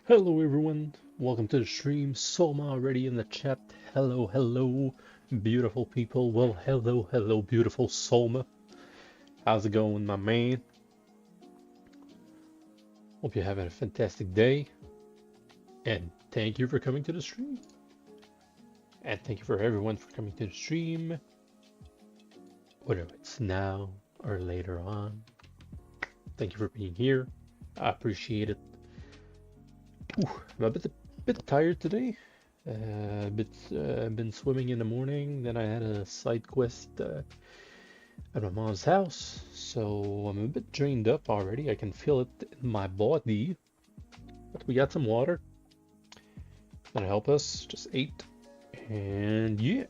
Hello everyone, welcome to the stream. Soma already in the chat. Hello, beautiful people. Well, hello, beautiful Soma. How's it going, my man? Hope you're having a fantastic day. And thank you for coming to the stream. And thank you for everyone for coming to the stream. Whether it's now or later on. Thank you for being here. I appreciate it. Ooh, I'm a bit tired today. Been swimming in the morning. Then I had a side quest at my mom's house, so I'm a bit drained up already. I can feel it in my body. But we got some water. Gonna help us. Just ate, and yeah.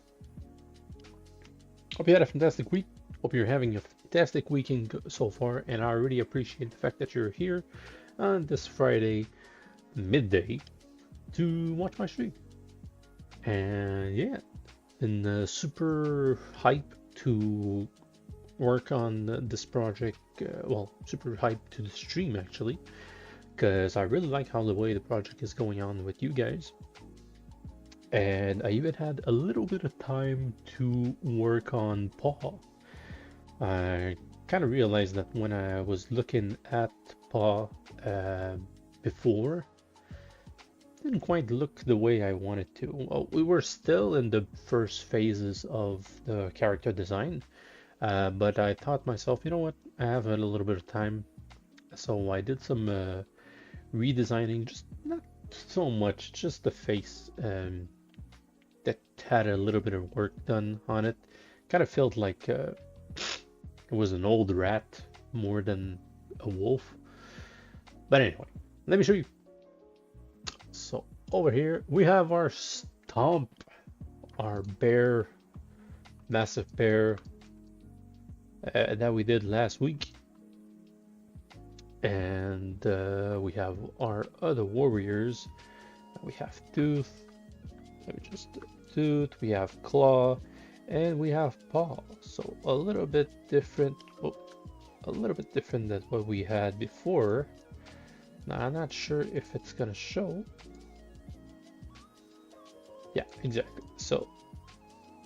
Hope you had a fantastic week. Hope you're having a fantastic weekend so far, and I really appreciate the fact that you're here on this Friday midday to watch my stream. And yeah, been super hyped to work on this project. Well, super hyped to the stream actually, because I really like how the way the project is going on with you guys. And I even had a little bit of time to work on Paw. I kind of realized that when I was looking at Paw before, didn't quite look the way I wanted to. Well, we were still in the first phases of the character design, but I thought myself, you know what, I have a little bit of time, so I did some redesigning, just not so much, just the face that had a little bit of work done on it. Kind of felt like it was an old rat more than a wolf. But anyway, let me show you. So over here we have our stomp, our bear, massive bear that we did last week. And we have our other warriors. We have Tooth, we have Claw, and we have Paw. So a little bit different, than what we had before. Now I'm not sure if it's gonna show. Yeah, exactly. So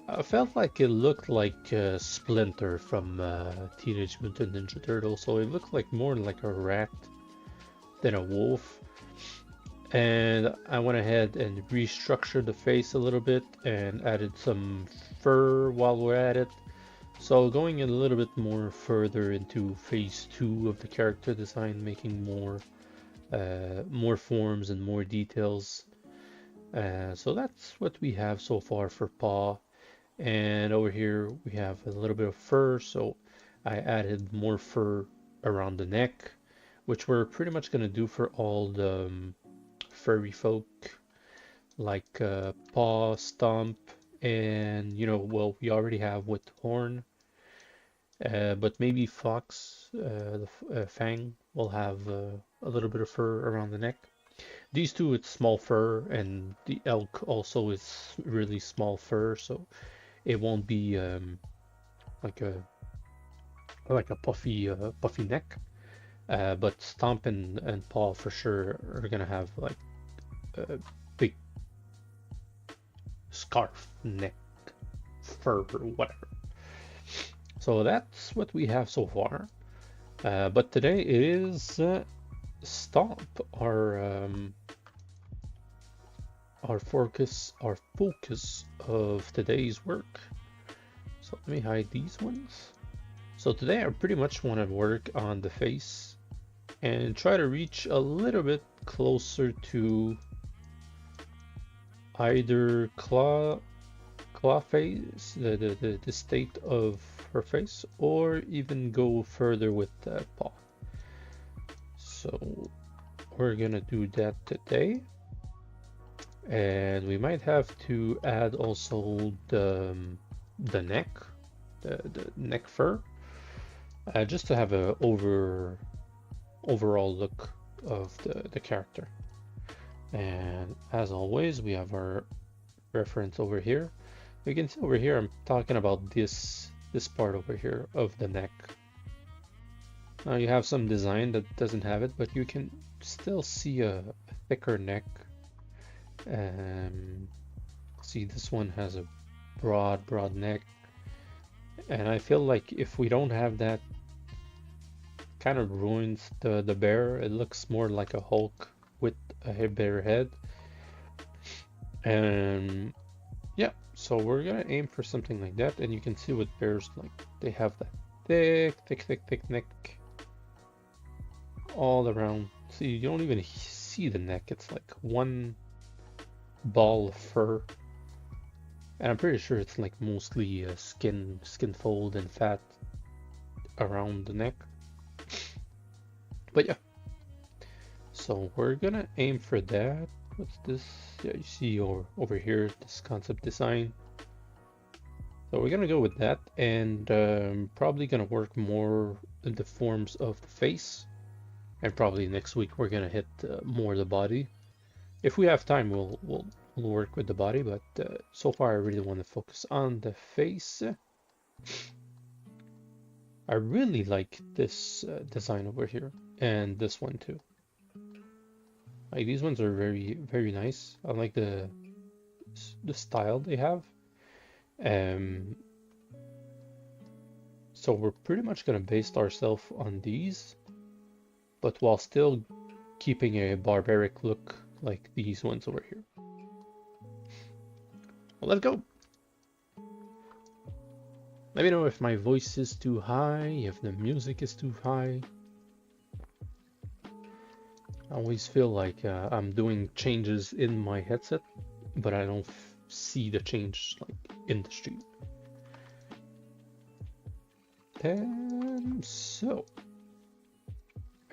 I felt like it looked like Splinter from Teenage Mutant Ninja Turtles, so it looked like more like a rat than a wolf. And I went ahead and restructured the face a little bit and added some fur while we're at it. So going a little bit more further into phase 2 of the character design, making more forms and more details. So that's what we have so far for Paw. And over here we have a little bit of fur, so I added more fur around the neck, which we're pretty much going to do for all the furry folk, like Paw, Stomp, and well, we already have with Horn, but maybe Fox, Fang, will have a little bit of fur around the neck. These two, it's small fur, and the elk also is really small fur, so it won't be like a puffy neck. But Stomp and Paw for sure are gonna have like a big scarf neck fur or whatever. So that's what we have so far. But today is Stomp, our focus of today's work. So let me hide these ones. So today I pretty much want to work on the face and try to reach a little bit closer to either claw face, the state of her face, or even go further with Paw. So we're gonna do that today. And we might have to add also the neck, the neck fur, just to have a overall look of the character. And as always, we have our reference over here. You can see over here I'm talking about this part over here of the neck. Now you have some design that doesn't have it, but you can still see a thicker neck. See, this one has a broad neck, and I feel like if we don't have that, kind of ruins the bear. It looks more like a Hulk with a bear head. And yeah, so we're gonna aim for something like that, and you can see with bears, like, they have that thick neck all around. See, you don't even see the neck. It's like one ball of fur, and I'm pretty sure it's like mostly skin fold and fat around the neck. But yeah, so we're gonna aim for that. What's this? Yeah, you see over here, this concept design. So we're gonna go with that, and probably gonna work more in the forms of the face, and probably next week we're gonna hit more the body. If we have time, we'll work with the body, but so far I really want to focus on the face. I really like this design over here, and this one too. Like, these ones are very nice. I like the style they have. So we're pretty much gonna base ourselves on these, but while still keeping a barbaric look like these ones over here. Well, let's go. Let me know if my voice is too high, if the music is too high. I always feel like I'm doing changes in my headset, but I don't see the change like in the stream. So,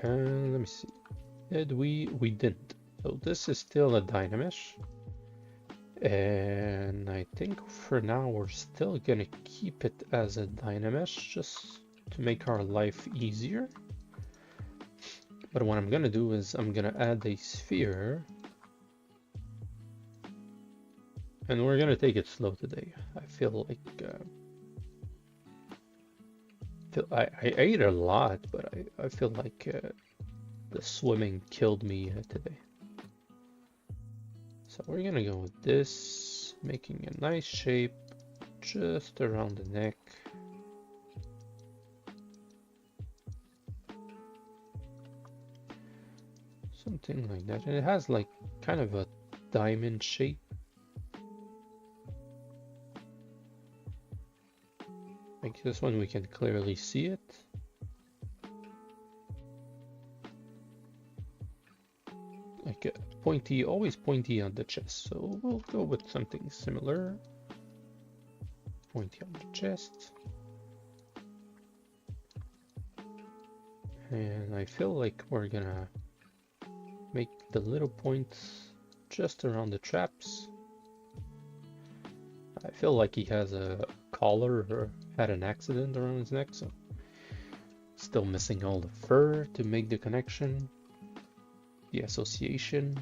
let me see. Did we didn't. So this is still a Dynamesh, and I think for now we're still gonna keep it as a Dynamesh just to make our life easier. But what I'm gonna do is I'm gonna add a sphere, and we're gonna take it slow today. I feel like I ate a lot, but I feel like the swimming killed me today. So we're gonna go with this, making a nice shape just around the neck. Something like that. And it has like kind of a diamond shape. Like this one, we can clearly see it. Like pointy, always pointy on the chest. So we'll go with something similar. Pointy on the chest. And I feel like we're gonna make the little points just around the traps. I feel like he has a collar or had an accident around his neck, so still missing all the fur to make the connection, the association,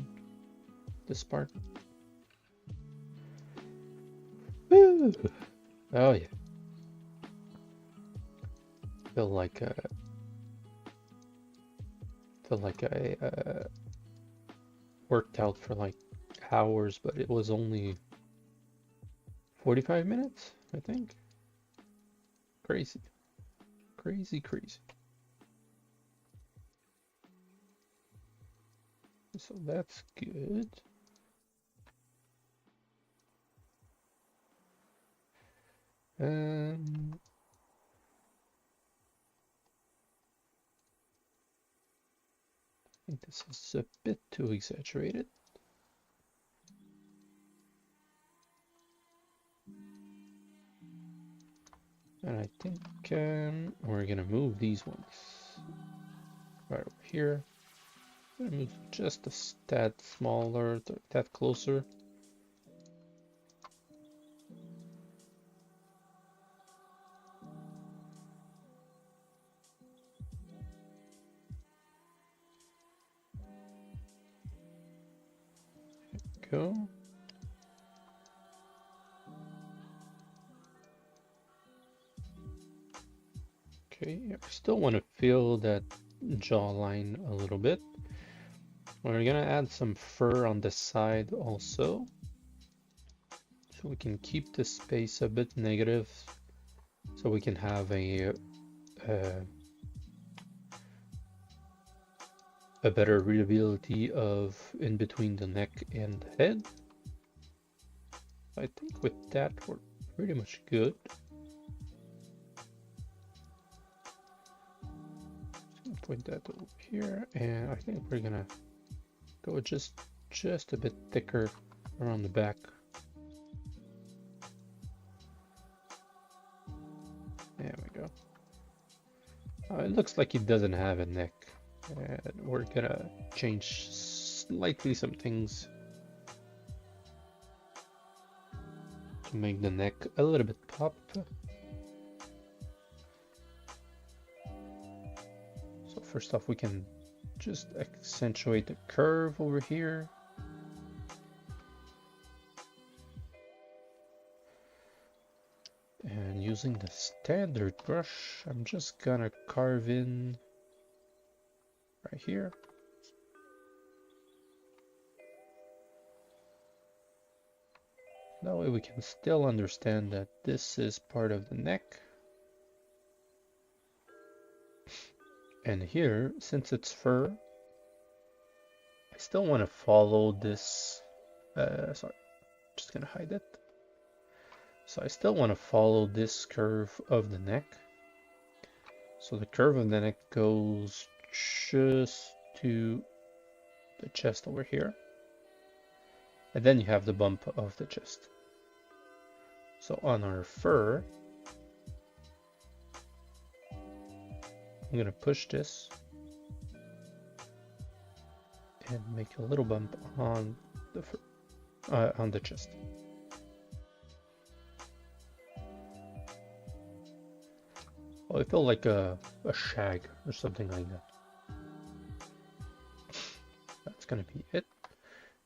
this part. Woo! Oh yeah. Feel like I worked out for like hours, but it was only 45 minutes, I think. Crazy. So that's good. I think this is a bit too exaggerated. And I think we're gonna move these ones right over here. I'm gonna move just a tad smaller, a tad closer. There we go. Okay, I still want to feel that jawline a little bit. We're gonna add some fur on the side also, so we can keep the space a bit negative, so we can have a better readability of in between the neck and the head. I think with that we're pretty much good. Point that over here, and I think we're gonna go just a bit thicker around the back. There we go. It looks like he doesn't have a neck. We're gonna change slightly some things to make the neck a little bit pop. So first off, we can just accentuate the curve over here. And using the standard brush, I'm just gonna carve in right here. That way we can still understand that this is part of the neck. And here, since it's fur, I still want to follow this, sorry, just gonna hide it. So I still want to follow this curve of the neck. So the curve of the neck goes just to the chest over here. And then you have the bump of the chest. So on our fur, I'm gonna push this and make a little bump on the fur, on the chest. Well, it felt like a shag or something like that. That's gonna be it.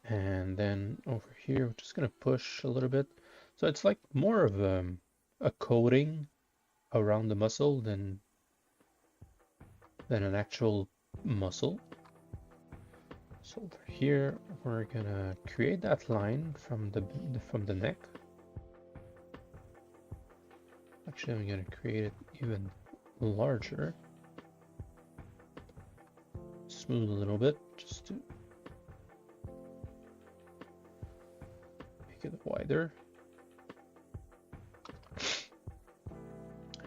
And then over here, we're just gonna push a little bit. So it's like more of a coating around the muscle than an actual muscle. So over here, we're gonna create that line from the neck. Actually, I'm gonna create it even larger. Smooth a little bit, just to make it wider.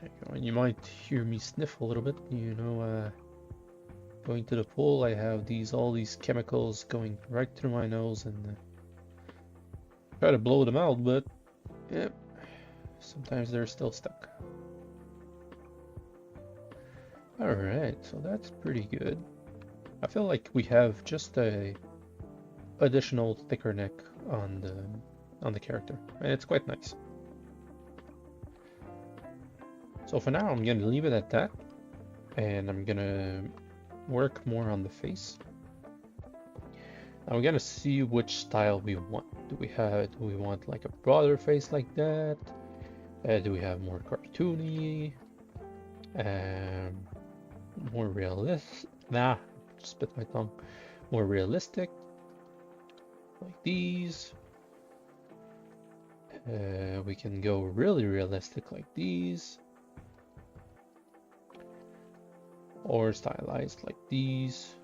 There you go. And you might hear me sniff a little bit, you know, going to the pool, I have all these chemicals going right through my nose, and try to blow them out, but yeah, sometimes they're still stuck. Alright, so that's pretty good. I feel like we have just a additional thicker neck on the character, and it's quite nice. So for now, I'm gonna leave it at that, and I'm gonna work more on the face. Now we're gonna see which style we want. Do we want like a broader face like that? Do we have more cartoony? More realistic? Nah, just bit my tongue. More realistic, like these. We can go really realistic like these. Or stylized like these.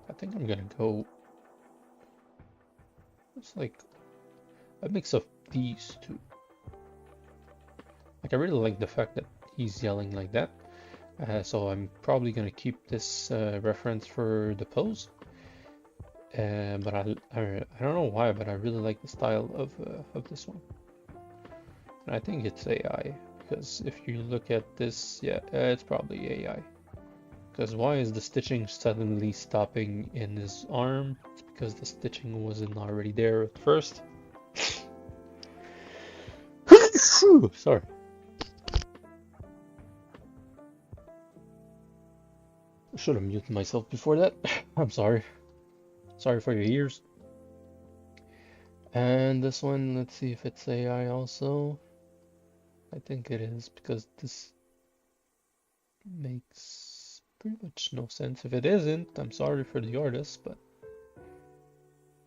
I think I'm gonna go, it's like a mix of these two. Like I really like the fact that he's yelling like that. So I'm probably gonna keep this reference for the pose. But I don't know why, but I really like the style of this one. And I think it's AI, because if you look at this, yeah, it's probably AI. Because why is the stitching suddenly stopping in his arm? It's because the stitching wasn't already there at first. Sorry. I should have muted myself before that. I'm sorry. Sorry for your ears. And this one, let's see if it's AI also. I think it is, because this makes pretty much no sense. If it isn't, I'm sorry for the artist, but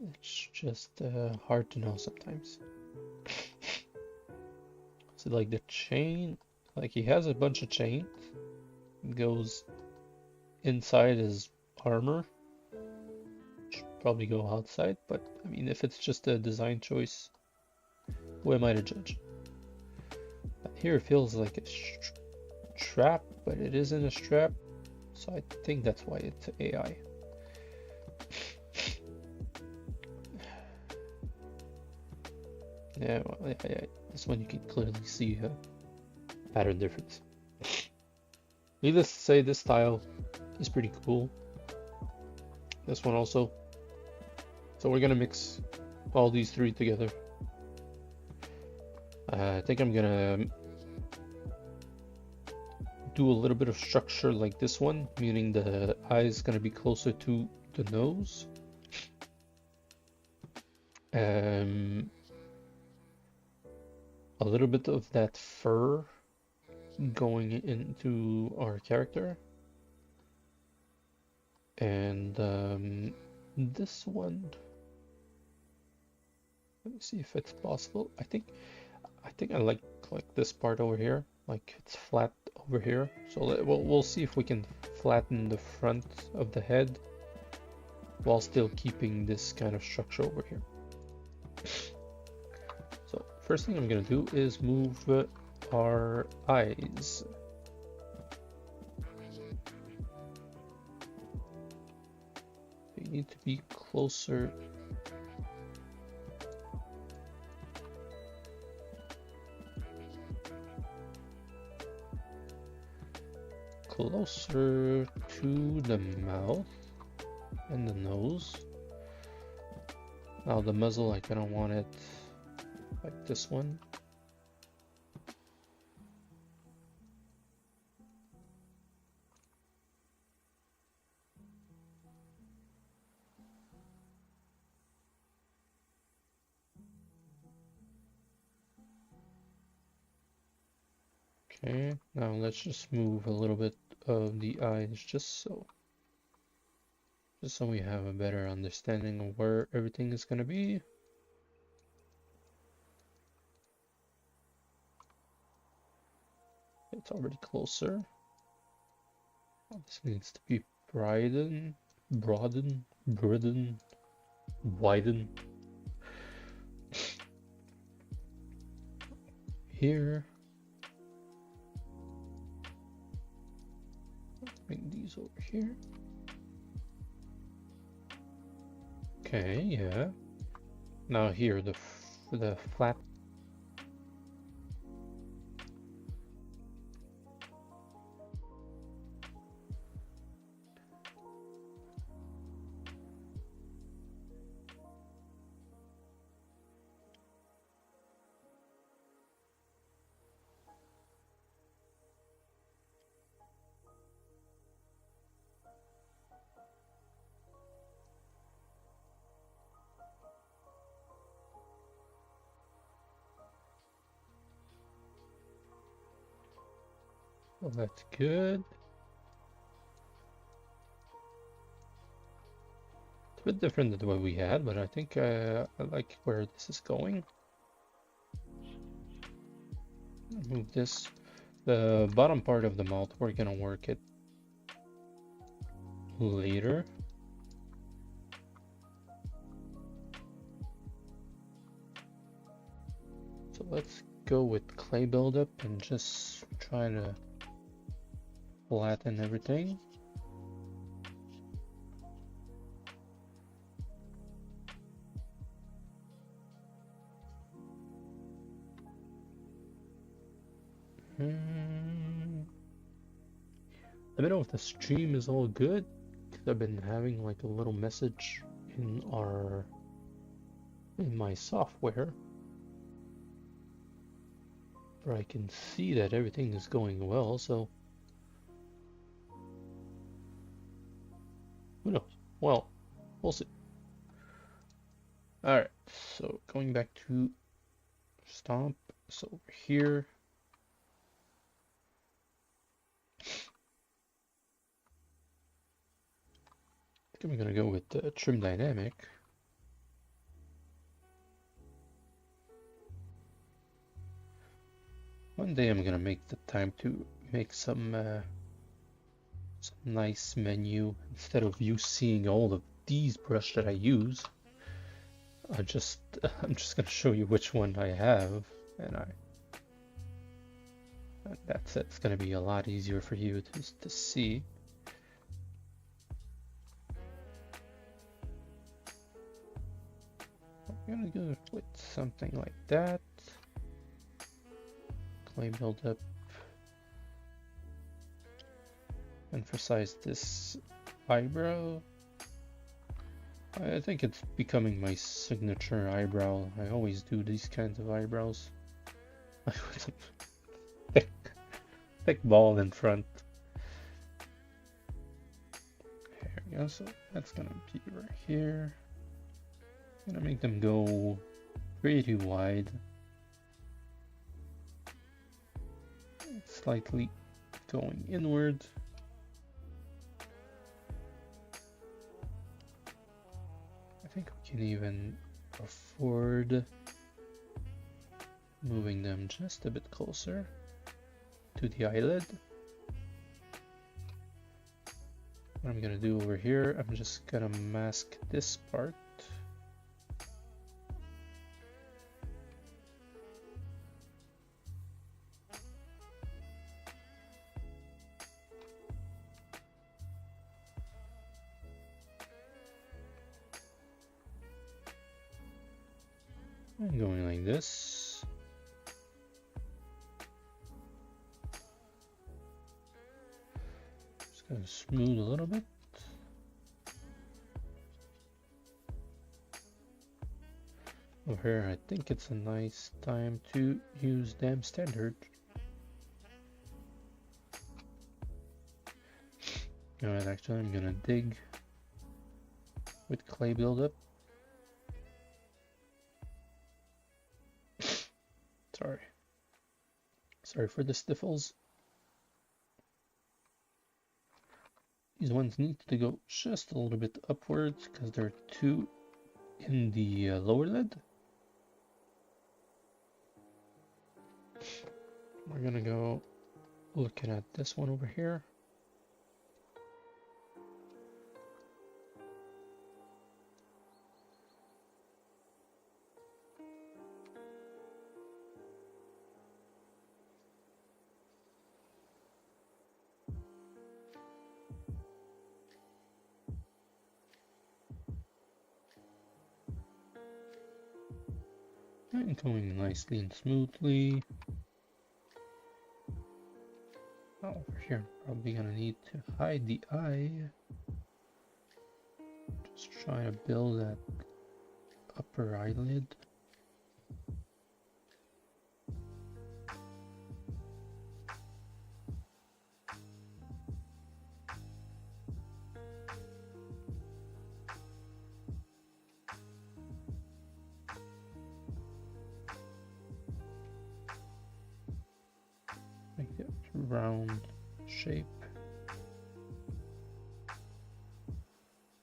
it's just hard to know sometimes. So like the chain, like he has a bunch of chain, it goes inside his armor. Should probably go outside, but I mean, if it's just a design choice, who am I to judge? But here it feels like a strap, but it isn't a strap, so I think that's why it's AI. Yeah, well, yeah, this one you can clearly see a pattern difference. Needless to say, this style is pretty cool. This one also. So we're gonna mix all these three together. I think I'm gonna do a little bit of structure like this one, meaning the eye is gonna be closer to the nose. A little bit of that fur going into our character. And this one, let me see if it's possible. I think I like this part over here, like it's flat over here. So we'll see if we can flatten the front of the head while still keeping this kind of structure over here. So first thing I'm gonna do is move our eyes. They need to be closer. Closer to the mouth and the nose. Now the muzzle, I kind of want it like this one. Okay, now let's just move a little bit of the eyes just so we have a better understanding of where everything is going to be. It's already closer. This needs to be broaden, widen. Here. Bring these over here. Okay, yeah. Now here, the flat. Well, that's good. It's a bit different than what we had, but I think I like where this is going. Move this. The bottom part of the mouth, we're gonna work it later. So let's go with clay buildup and just try to flatten everything. Let me know if the stream is all good, because I've been having like a little message in my software where I can see that everything is going well, so who knows? Well, we'll see. Alright, so going back to stomp, so over here. think I'm gonna go with trim dynamic. One day I'm gonna make the time to make some nice menu instead of you seeing all of these brush that I use. I'm just gonna show you which one I have, and that's it. It's gonna be a lot easier for you to see. I'm gonna go with something like that. Clay buildup. Emphasize this eyebrow. I think it's becoming my signature eyebrow. I always do these kinds of eyebrows. With a thick ball in front. There we go. So that's gonna be right here. I'm gonna make them go pretty wide. Slightly going inward. I think we can even afford moving them just a bit closer to the eyelid. What I'm gonna do over here, I'm just gonna mask this part. And going like this. Just gonna smooth a little bit. Over here, I think it's a nice time to use Dam Standard. Alright, actually I'm gonna dig with clay buildup. Sorry for the sniffles. These ones need to go just a little bit upwards because they're too in the lower lid. We're gonna go looking at this one over here. And going nicely and smoothly. Over here, I'm probably gonna need to hide the eye. Just trying to build that upper eyelid. Make it round shape.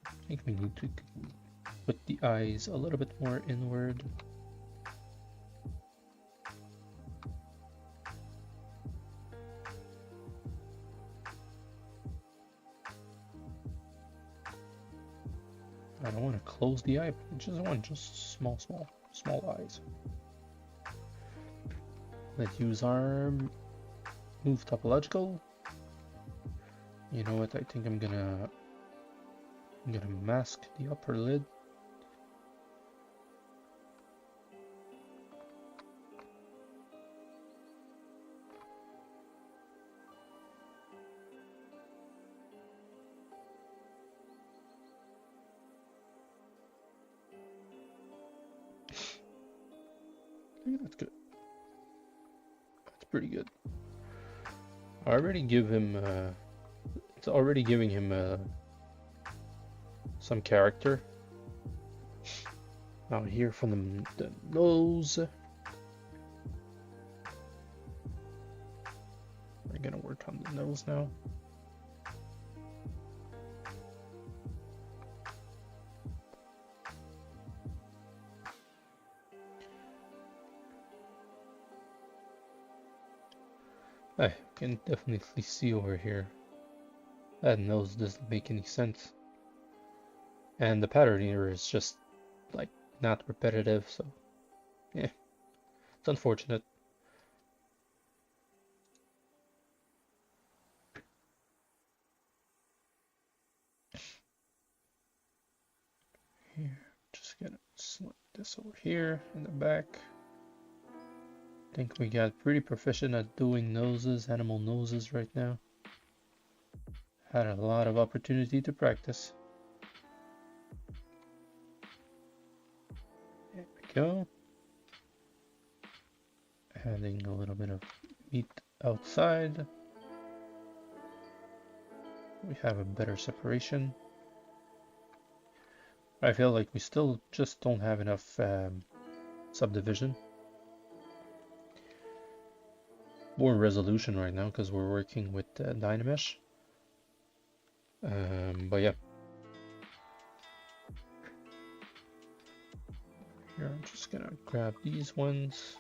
I think we need to put the eyes a little bit more inward. I don't want to close the eye, but I want just small eyes. Let's use our move topological. You know what? I think I'm gonna mask the upper lid. I think that's good. That's pretty good. I already give him. It's already giving him some character. Now here from the nose. We're gonna work on the nose now. I can definitely see over here. That nose doesn't make any sense. And the pattern here is just like not repetitive, so yeah, it's unfortunate. Here, just gonna select this over here in the back. I think we got pretty proficient at doing noses, animal noses right now. Had a lot of opportunity to practice. There we go. Adding a little bit of meat outside. We have a better separation. I feel like we still just don't have enough subdivision. More resolution right now because we're working with Dynamesh. But yeah. Here I'm just gonna grab these ones.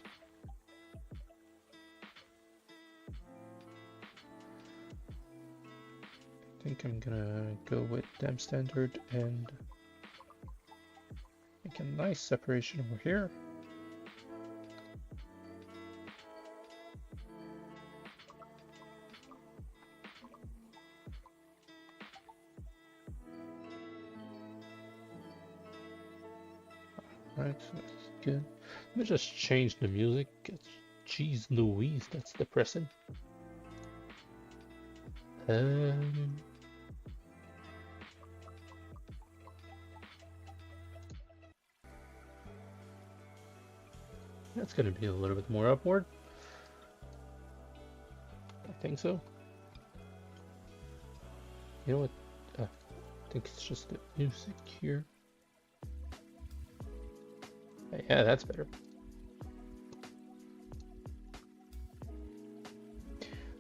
I think I'm gonna go with Dem Standard and make a nice separation over here. Right, so that's good. Let me just change the music. Jeez Louise, that's depressing. That's gonna be a little bit more upward. I think so. You know what? I think it's just the music here. Yeah, that's better.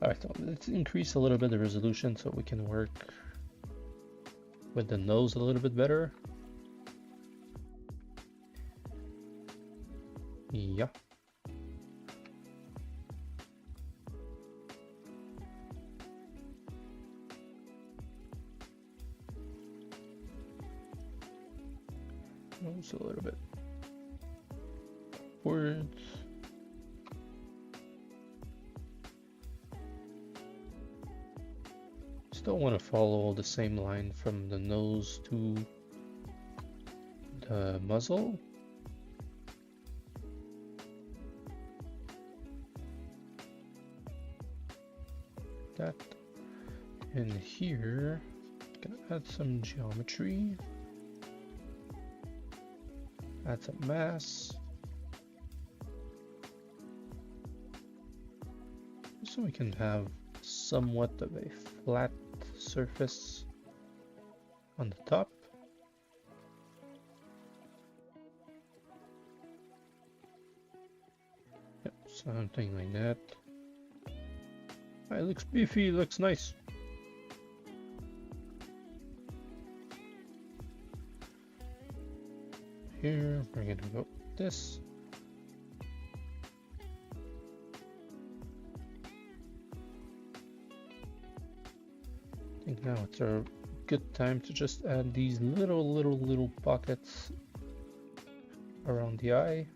Alright, so let's increase a little bit the resolution so we can work with the nose a little bit better. Yeah. Nose a little bit upwards. Still want to follow the same line from the nose to the muzzle. That. And here, gonna add some geometry. Add some mass. So we can have somewhat of a flat surface on the top. Yep, something like that. It looks beefy, looks nice. Here, we're gonna go with this. I think now it's a good time to just add these little pockets around the eye.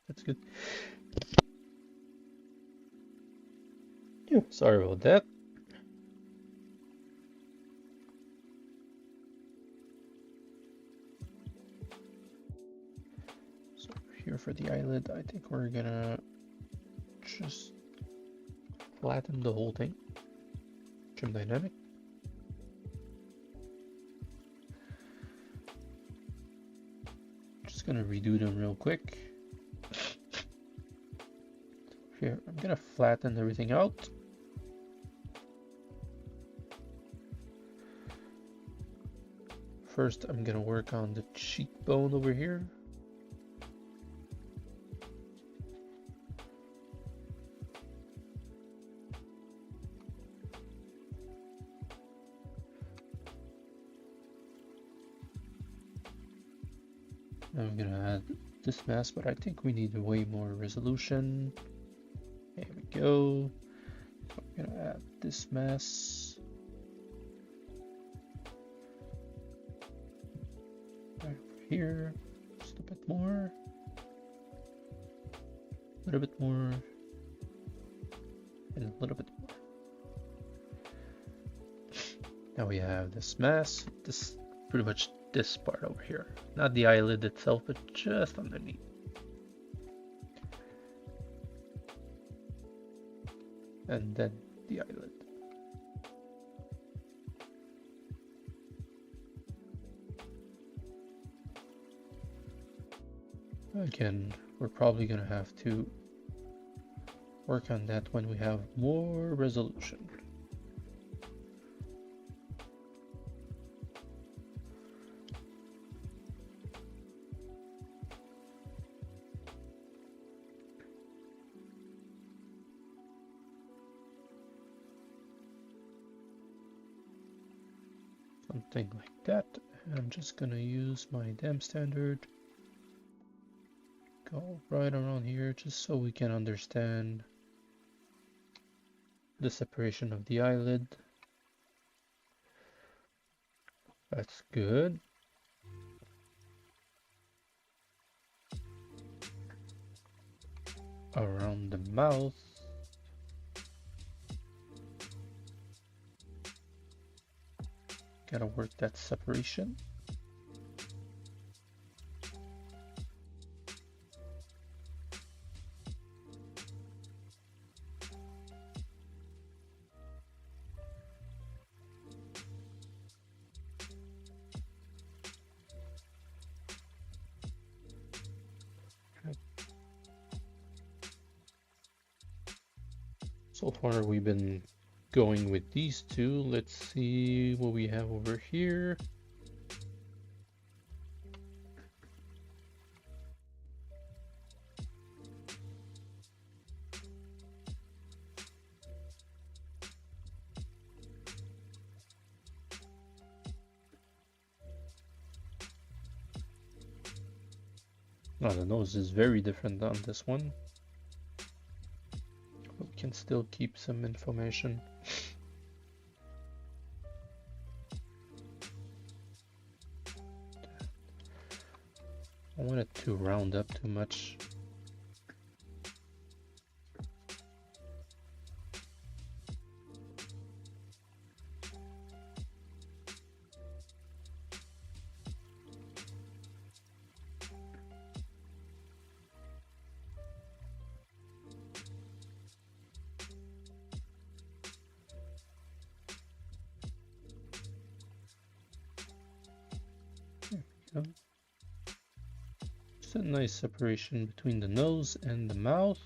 That's good. Yeah, sorry about that. So here for the eyelid, I think we're gonna just flatten the whole thing. Trim dynamic. Just gonna redo them real quick. Here, I'm gonna flatten everything out. First, I'm gonna work on the cheekbone over here. I'm gonna add this mask, but I think we need way more resolution. There we go. I'm gonna add this mask. Right over here. Just a bit more. A little bit more. And a little bit more. Now we have this mask. This pretty much this part over here. Not the eyelid itself, but just underneath. And then the eyelid. Again, we're probably gonna have to work on that when we have more resolution. Something like that. I'm just gonna use my dam standard. Go right around here just so we can understand the separation of the eyelid. That's good. Around the mouth. Gotta work that separation. So far we've been going with these two. Let's see what we have over here. Oh, the nose is very different on this one. We can still keep some information. I want it to round up too much. Just a nice separation between the nose and the mouth.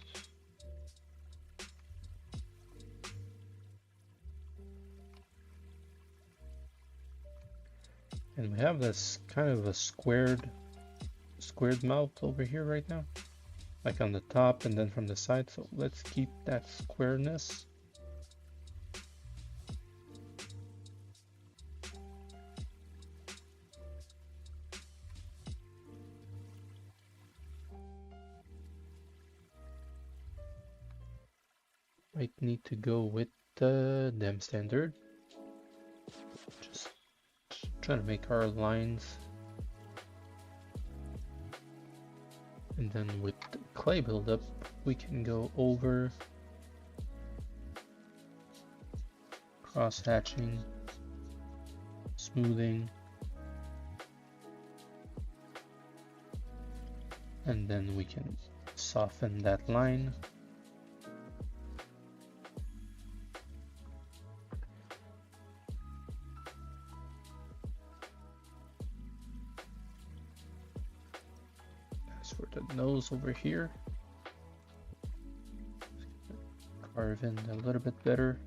And we have this kind of a squared mouth over here right now, like on the top and then from the side. So let's keep that squareness. Might need to go with the dam standard. Just trying to make our lines. And then with the clay buildup, we can go over cross hatching, smoothing, and then we can soften that line. For the nose over here, carve in a little bit better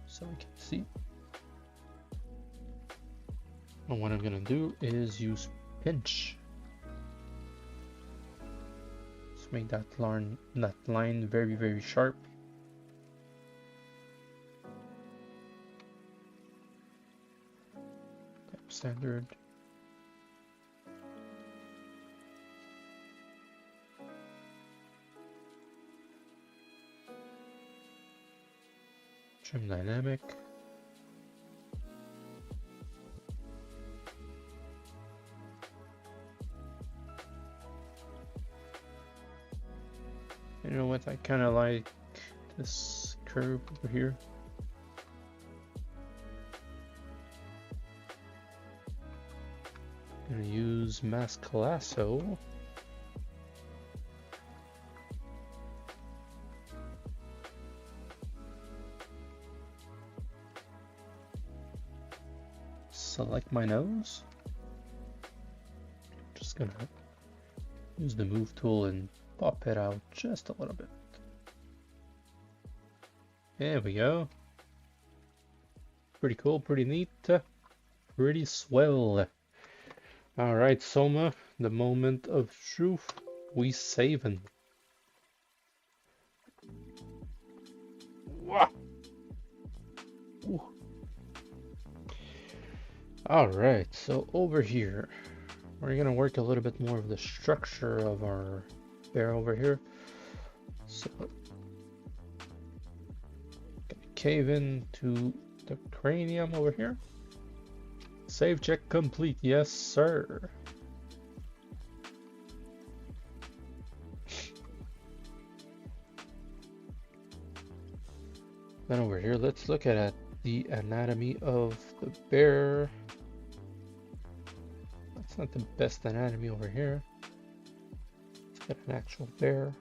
so we can see. And what I'm gonna do is use pinch. Let's make that line very, very sharp. Standard. Trim dynamic. You know what? I kind of like this curve over here. Gonna use mask lasso. Select my nose. Just gonna use the move tool and pop it out just a little bit. There we go. Pretty cool, pretty neat, pretty swell. Alright, Soma, the moment of truth. We saving. Wow. Alright, so over here, we're gonna work a little bit more of the structure of our bear over here. So, gonna cave into the cranium over here. Save check complete, yes sir. Then over here, let's look at the anatomy of the bear. That's not the best anatomy over here. Let's get an actual bear.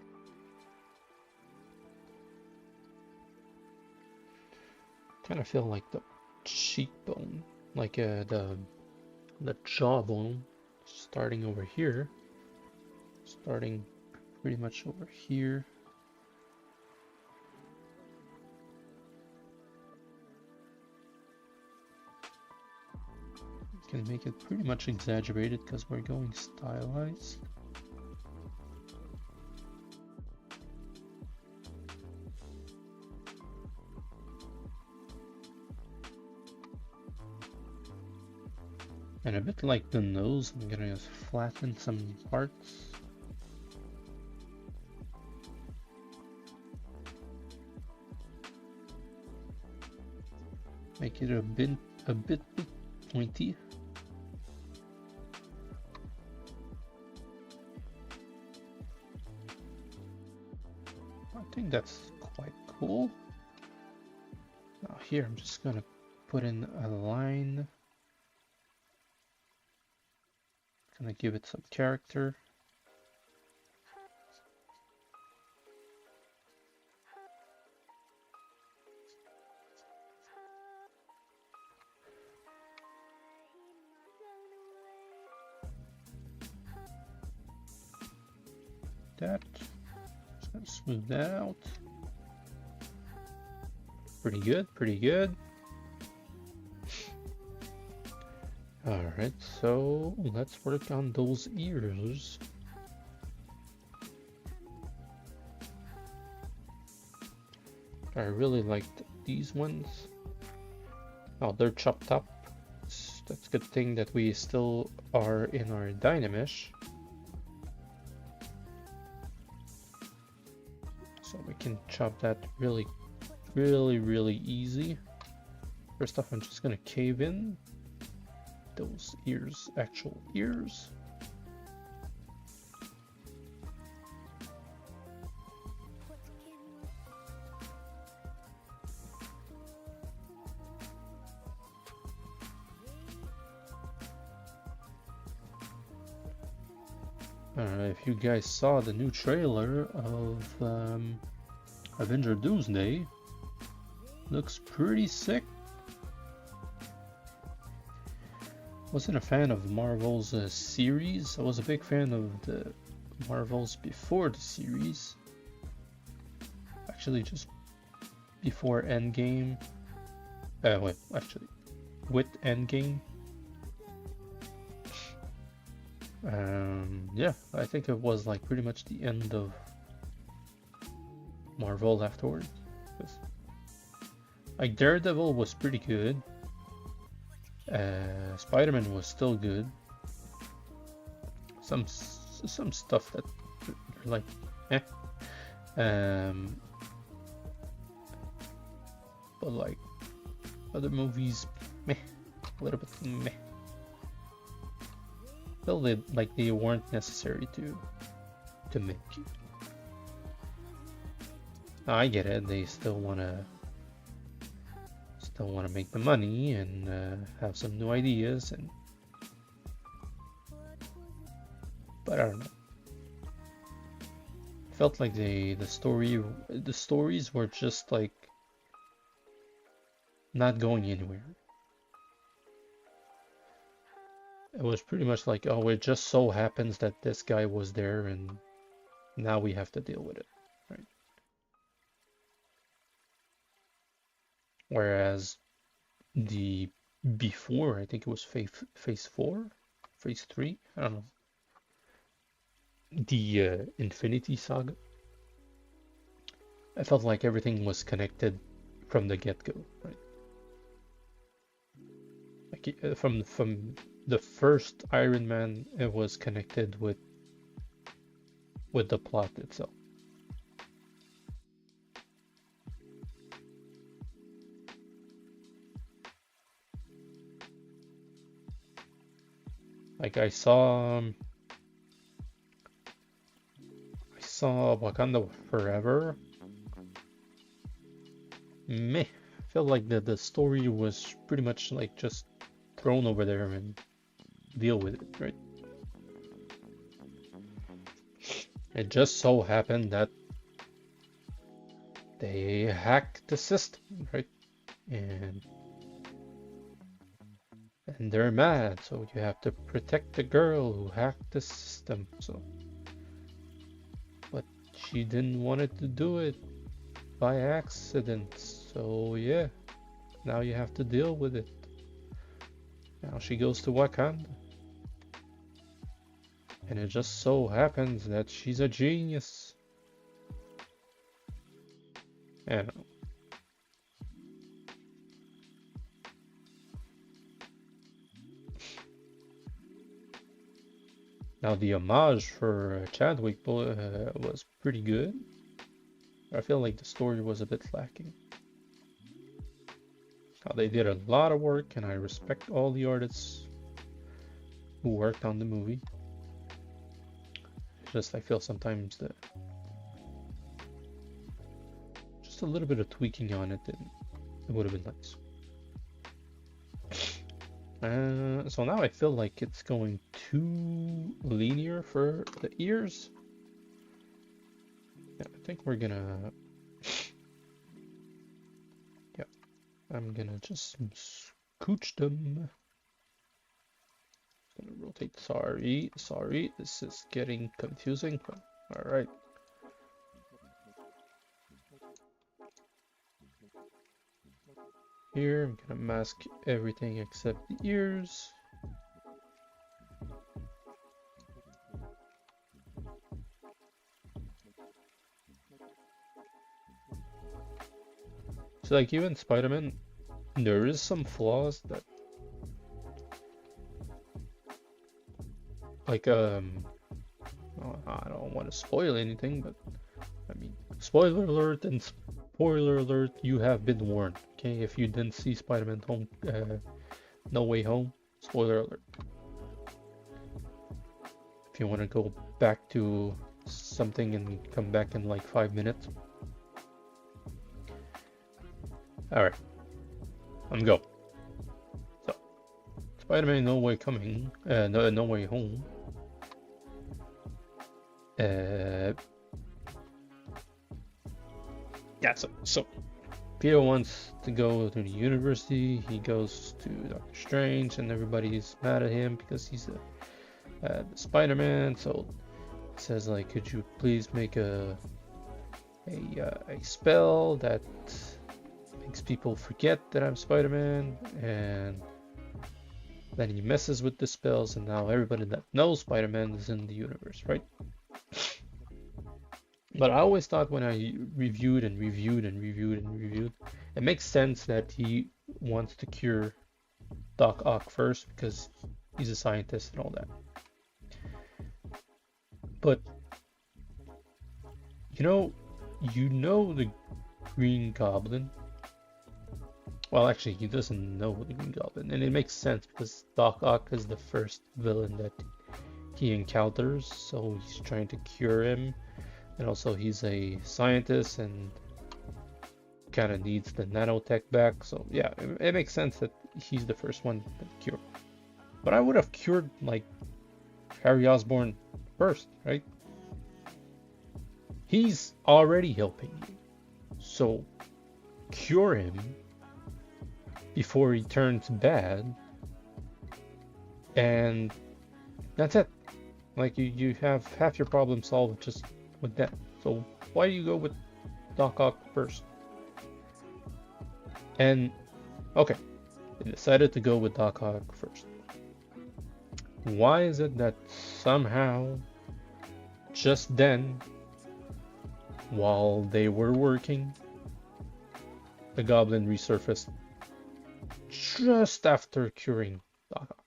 Kind of feel like the cheekbone, like the jawbone, starting over here, starting pretty much over here. Can make it pretty much exaggerated because we're going stylized. And a bit like the nose, I'm gonna just flatten some parts. Make it a bit pointy. I think that's quite cool. Now here I'm just gonna put in a line. Gonna give it some character. That. Just gonna smooth that out. Pretty good, pretty good. Alright, so let's work on those ears. I really liked these ones. Oh, they're chopped up. That's a good thing that we still are in our Dynamesh. So we can chop that really easy. First off, I'm just gonna cave in those ears, actual ears. If you guys saw the new trailer of Avenger Doomsday, looks pretty sick. Wasn't a fan of Marvel's series. I was a big fan of the Marvels before the series. Actually, just before Endgame. Wait, actually, with Endgame. Yeah, I think it was like pretty much the end of Marvel afterwards. Like Daredevil was pretty good. Spider-Man was still good. Some stuff that like but but like other movies, meh, a little bit meh. Feel like they weren't necessary to make. Now, I get it. They still wanna make the money and have some new ideas, but I don't know. Felt like the stories were just like not going anywhere. It was pretty much like, oh, it just so happens that this guy was there and now we have to deal with it, right? Whereas the before, I think it was phase 4, phase 3, I don't know. The Infinity Saga. I felt like everything was connected from the get-go, right? Like from the first Iron Man, it was connected with the plot itself. Like I saw Wakanda Forever. Meh. I felt like the story was pretty much like just thrown over there and deal with it, right? It just so happened that they hacked the system, right? And they're mad, so you have to protect the girl who hacked the system. So, but she didn't want it to do it by accident. So yeah, now you have to deal with it. Now she goes to Wakanda. And it just so happens that she's a genius. I don't know. Now the homage for Chadwick was pretty good. I feel like the story was a bit lacking. Now they did a lot of work, and I respect all the artists who worked on the movie. Just I feel sometimes that just a little bit of tweaking on it, and it would have been nice. So now I feel like it's going too linear for the ears. Yeah, I think we're gonna. Yeah, I'm gonna just scooch them. Gonna rotate. Sorry, this is getting confusing. But all right. Here, I'm gonna mask everything except the ears. So like even Spider-Man, there is some flaws that like I don't want to spoil anything, but I mean, spoiler alert and spoiler alert, you have been warned. Okay, if you didn't see Spider-Man No Way Home, spoiler alert. If you want to go back to something and come back in like 5 minutes. Alright, I'm go. So, Spider-Man No Way Coming, No Way Home. Yeah, so Peter wants to go to the university. He goes to Doctor Strange, and everybody's mad at him because he's the Spider-Man. So he says, like, could you please make a spell that makes people forget that I'm Spider-Man? And then he messes with the spells, and now everybody that knows Spider-Man is in the universe, right? But I always thought when I reviewed, it makes sense that he wants to cure Doc Ock first because he's a scientist and all that. But you know the Green Goblin, Well, actually, he doesn't know the Green Goblin, and it makes sense because Doc Ock is the first villain that he encounters, so he's trying to cure him, and also he's a scientist and kind of needs the nanotech back. So yeah, it makes sense that he's the first one to cure. But I would have cured like Harry Osborn first, right? He's already helping you, so cure him before he turns bad, and that's it. Like you have half your problem solved just with that. So why do you go with Doc Ock first? And okay, they decided to go with Doc Ock first. Why is it that somehow, just then, while they were working, the goblin resurfaced just after curing Doc Ock?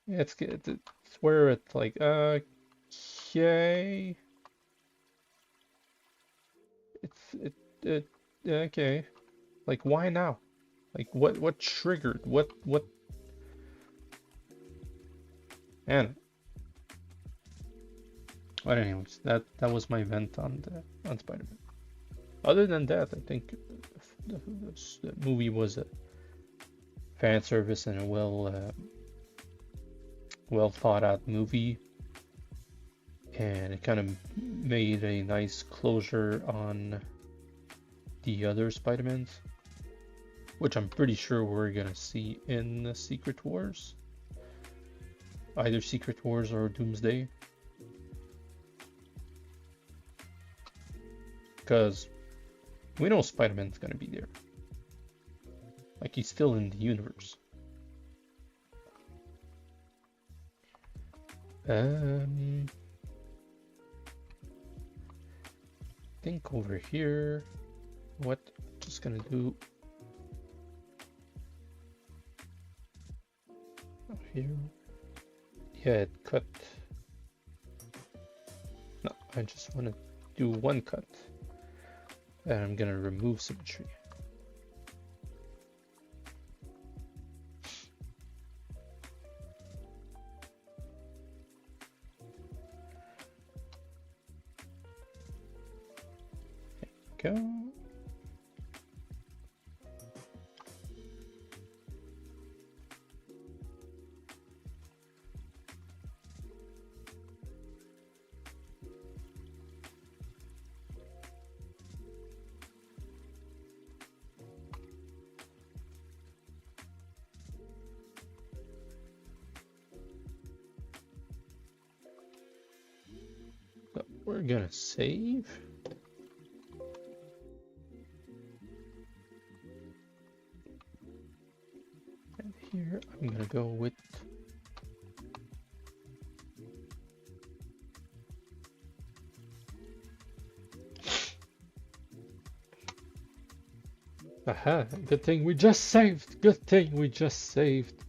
It's where it's like, okay, okay, like why now? Like what triggered what and but anyways, that was my vent on Spider-Man. Other than that, I think the movie was a fan service and a well thought out movie, and it kind of made a nice closure on the other Spider-Mans, which I'm pretty sure we're gonna see in the Secret Wars, either Secret Wars or Doomsday, because we know Spider-Man's gonna be there, like he's still in the universe. I think over here, what I'm just gonna do here, yeah, it cut. No, I just want to do one cut, and I'm gonna remove symmetry. Go. So we're gonna save. Here I'm gonna go with aha, good thing we just saved. Good thing we just saved.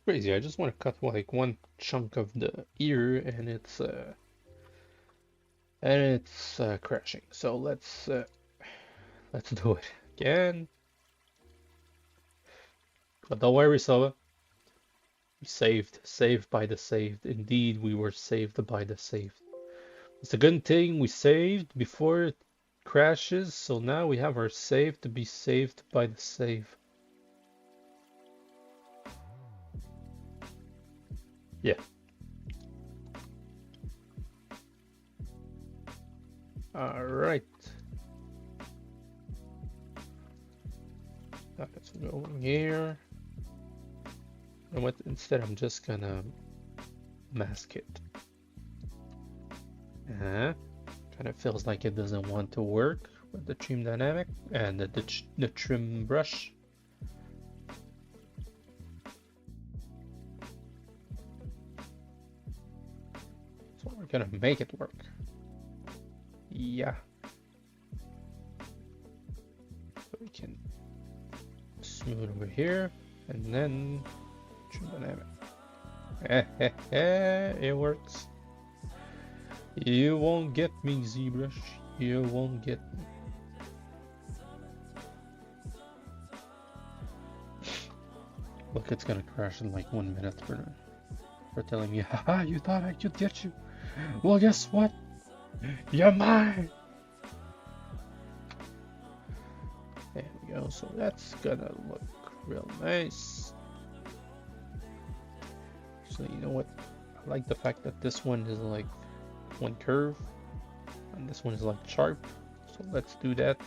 Crazy, I just want to cut like one chunk of the ear and it's crashing. So let's do it again. But don't worry, Sova. Saved by the saved. Indeed, we were saved by the saved. It's a good thing we saved before it crashes, so now we have our save to be saved by the save. Yeah. All right. Let's go here. And what? Instead, I'm just gonna mask it. Kind of feels like it doesn't want to work with the trim dynamic and the trim brush. So we're gonna make it work. Yeah. So we can smooth over here, and then It works. You won't get me, Zbrush. You won't get me. Look, it's gonna crash in like 1 minute for telling me, haha, you thought I could get you. Well, guess what? You're mine. There we go. So that's gonna look real nice. So you know what? I like the fact that this one is like one curve and this one is like sharp. So let's do that.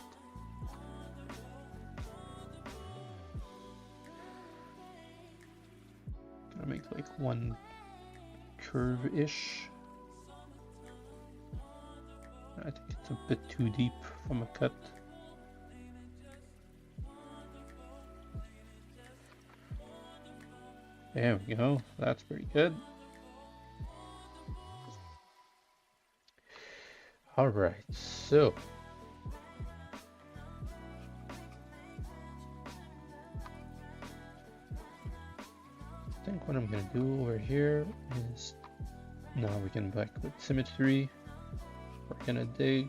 Gonna make like one curve-ish. I think it's a bit too deep from a cut. There we go. That's pretty good. All right, so I think what I'm gonna do over here is now we can back with symmetry. We're gonna dig.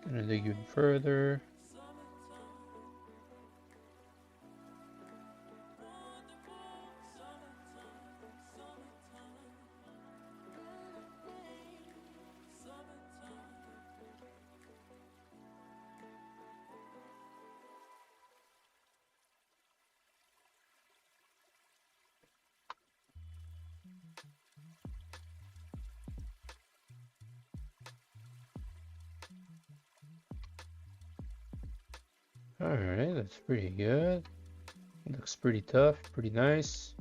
Gonna dig even further. Alright, that's pretty good. Looks pretty tough, pretty nice.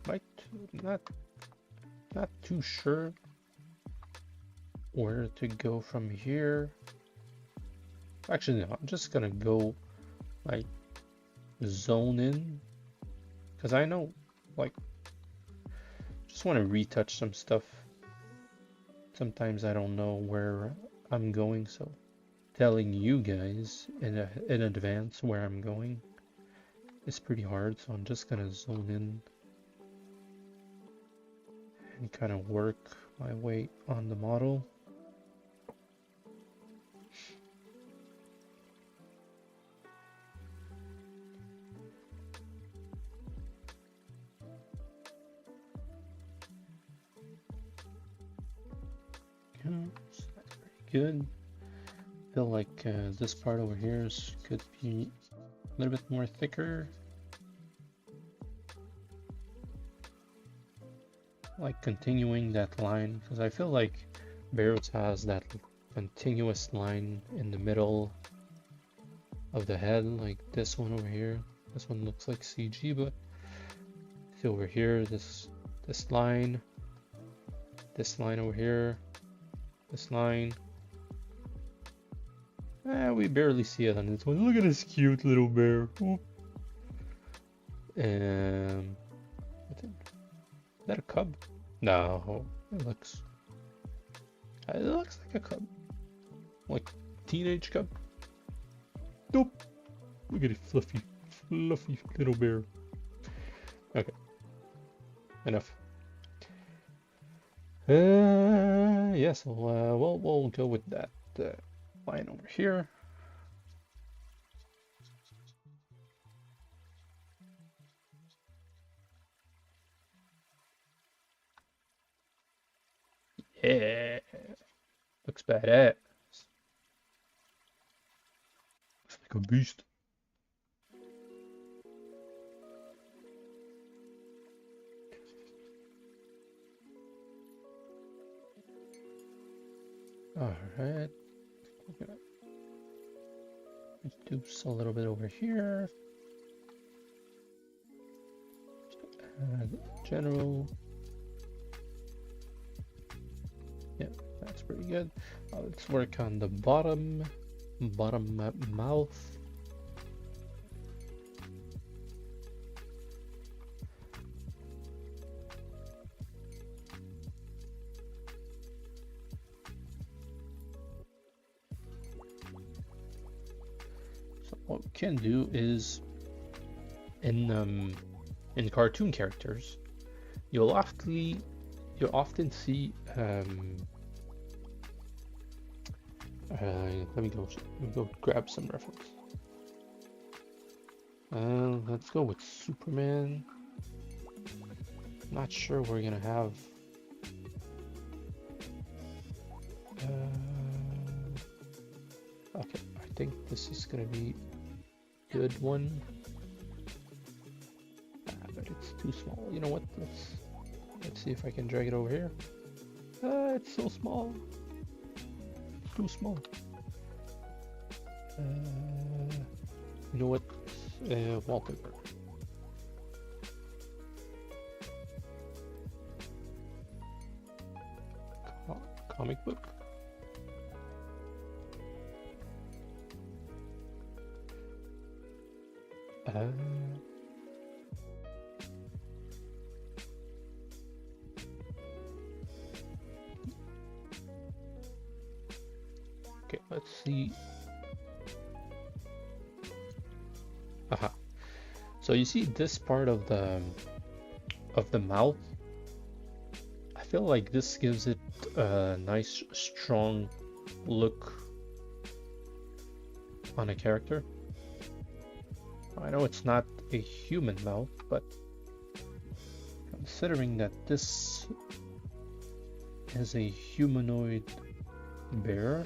Might not too sure where to go from here. Actually, no, I'm just gonna go like zone in, because I know, like, just want to retouch some stuff. Sometimes I don't know where I'm going, so telling you guys in advance where I'm going is pretty hard. So I'm just gonna zone in and kind of work my way on the model. So that's pretty good. I feel like this part over here could be a little bit more thicker. Like continuing that line, because I feel like Barrett's has that continuous line in the middle of the head, like this one over here. This one looks like CG, but see over here, this line over here, this line. We barely see it on this one. Look at this cute little bear. Is that a cub? No, it looks like a cub, like teenage cub. Nope. Look at it, fluffy little bear. Okay, enough. Yes, we'll go with that line over here. Yeah, looks badass. Looks like a beast. All right, we're gonna reduce a little bit over here. Add general. Yeah, that's pretty good. Let's work on the bottom. bottom mouth. So what we can do is in cartoon characters, you'll often see let me go grab some reference. Let's go with Superman. Not sure we're gonna have okay, I think this is gonna be a good one. But it's too small. You know what? Let's see if I can drag it over here. It's so small. Too small. You know what? Wallpaper. Comic book. Okay, let's see. Aha. So you see this part of the mouth. I feel like this gives it a nice strong look on a character. I know it's not a human mouth, but considering that this is a humanoid bear,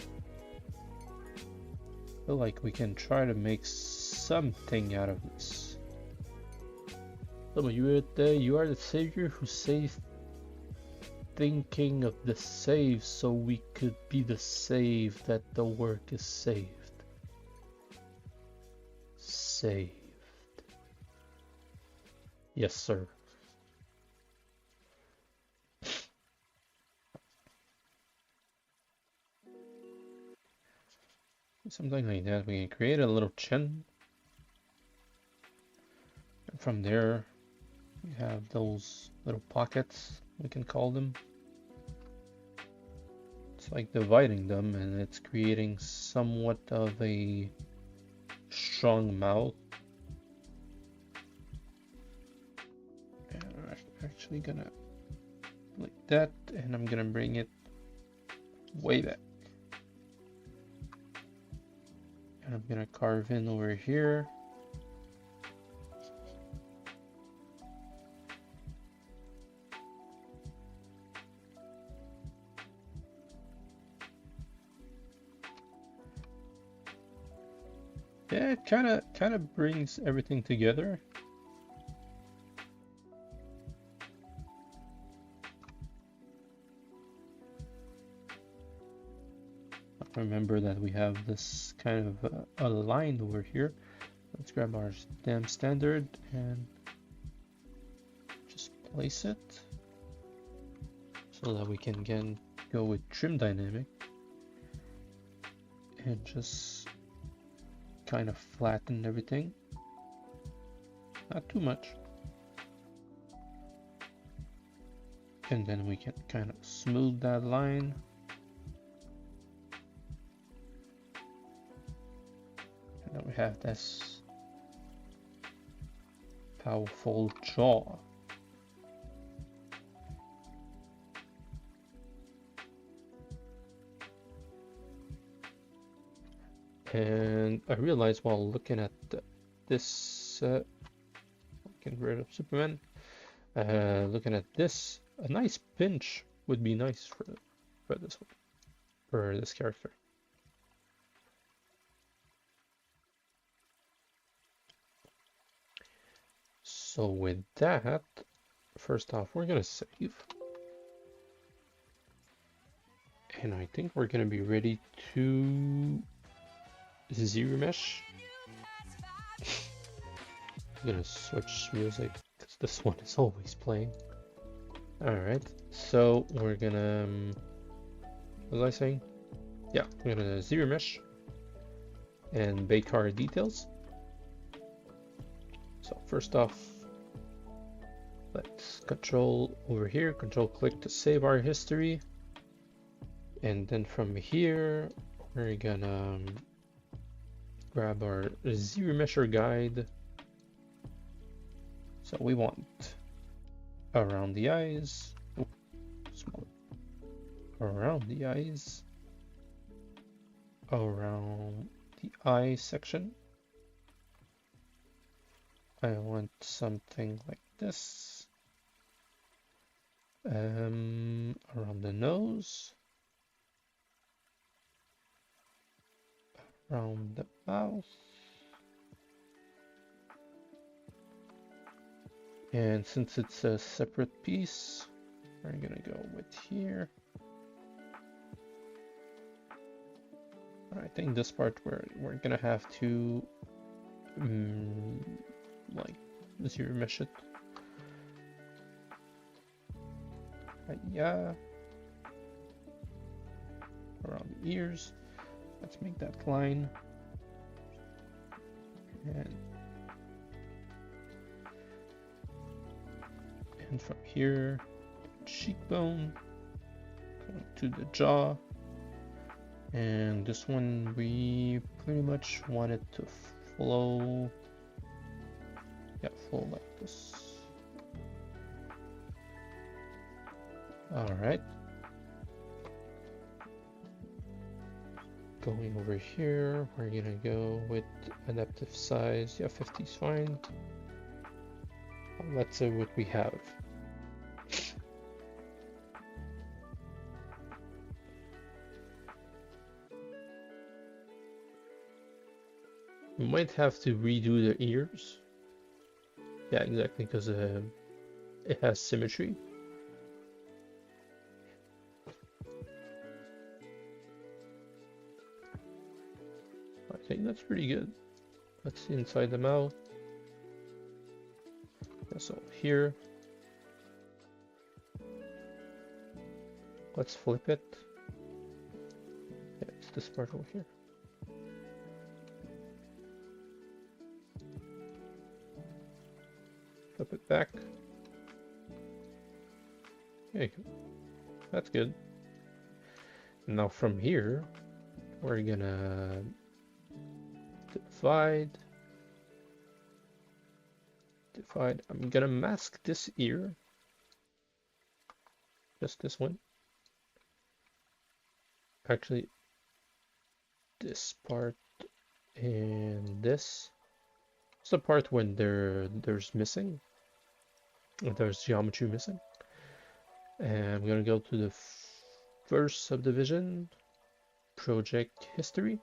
I feel like we can try to make something out of this. So you are the savior who saved, thinking of the save so we could be the save that the work is saved. Saved. Yes, sir. Something like that. We can create a little chin. And from there, we have those little pockets, we can call them. It's like dividing them, and it's creating somewhat of a strong mouth. And I'm actually gonna like that, and I'm gonna bring it way back. And I'm gonna carve in over here. Yeah, it kind of brings everything together. Remember that we have this kind of a line over here. Let's grab our stamp standard and just place it so that we can again go with trim dynamic and just kind of flatten everything, not too much, and then we can kind of smooth that line. And then we have this powerful jaw. And I realized while looking at this, get rid of Superman, looking at this, a nice pinch would be nice for this one, for this character. So with that, first off, we're gonna save. And I think we're gonna be ready to ZBrush. I'm gonna switch music because this one is always playing. Alright, so we're gonna, what was I saying? Yeah, we're gonna ZBrush. and bake our details. So first off, let's control over here, control click to save our history. And then from here, we're gonna grab our ZRemesher guide. So we want around the eyes, small, around the eyes, around the eye section. I want something like this. Around the nose, around the mouth, and since it's a separate piece, we're gonna go with here. I think this part we're gonna have to like ZRemesh it. Yeah, around the ears. Let's make that line, and from here, cheekbone, going to the jaw, and this one we pretty much want it to flow. Yeah, flow like this. All right. Going over here, we're gonna go with adaptive size. Yeah, 50 is fine. Let's see what we have. We might have to redo the ears. Yeah, exactly, because it has symmetry. I think that's pretty good. Let's see inside the mouth. So here, let's flip it. Yeah, it's this part over here. Flip it back. There you go. That's good. Now from here, we're gonna divide. I'm gonna mask this ear. Just this one. Actually, this part and this. It's the part when there's missing. There's geometry missing. And I'm gonna go to the first subdivision, project history.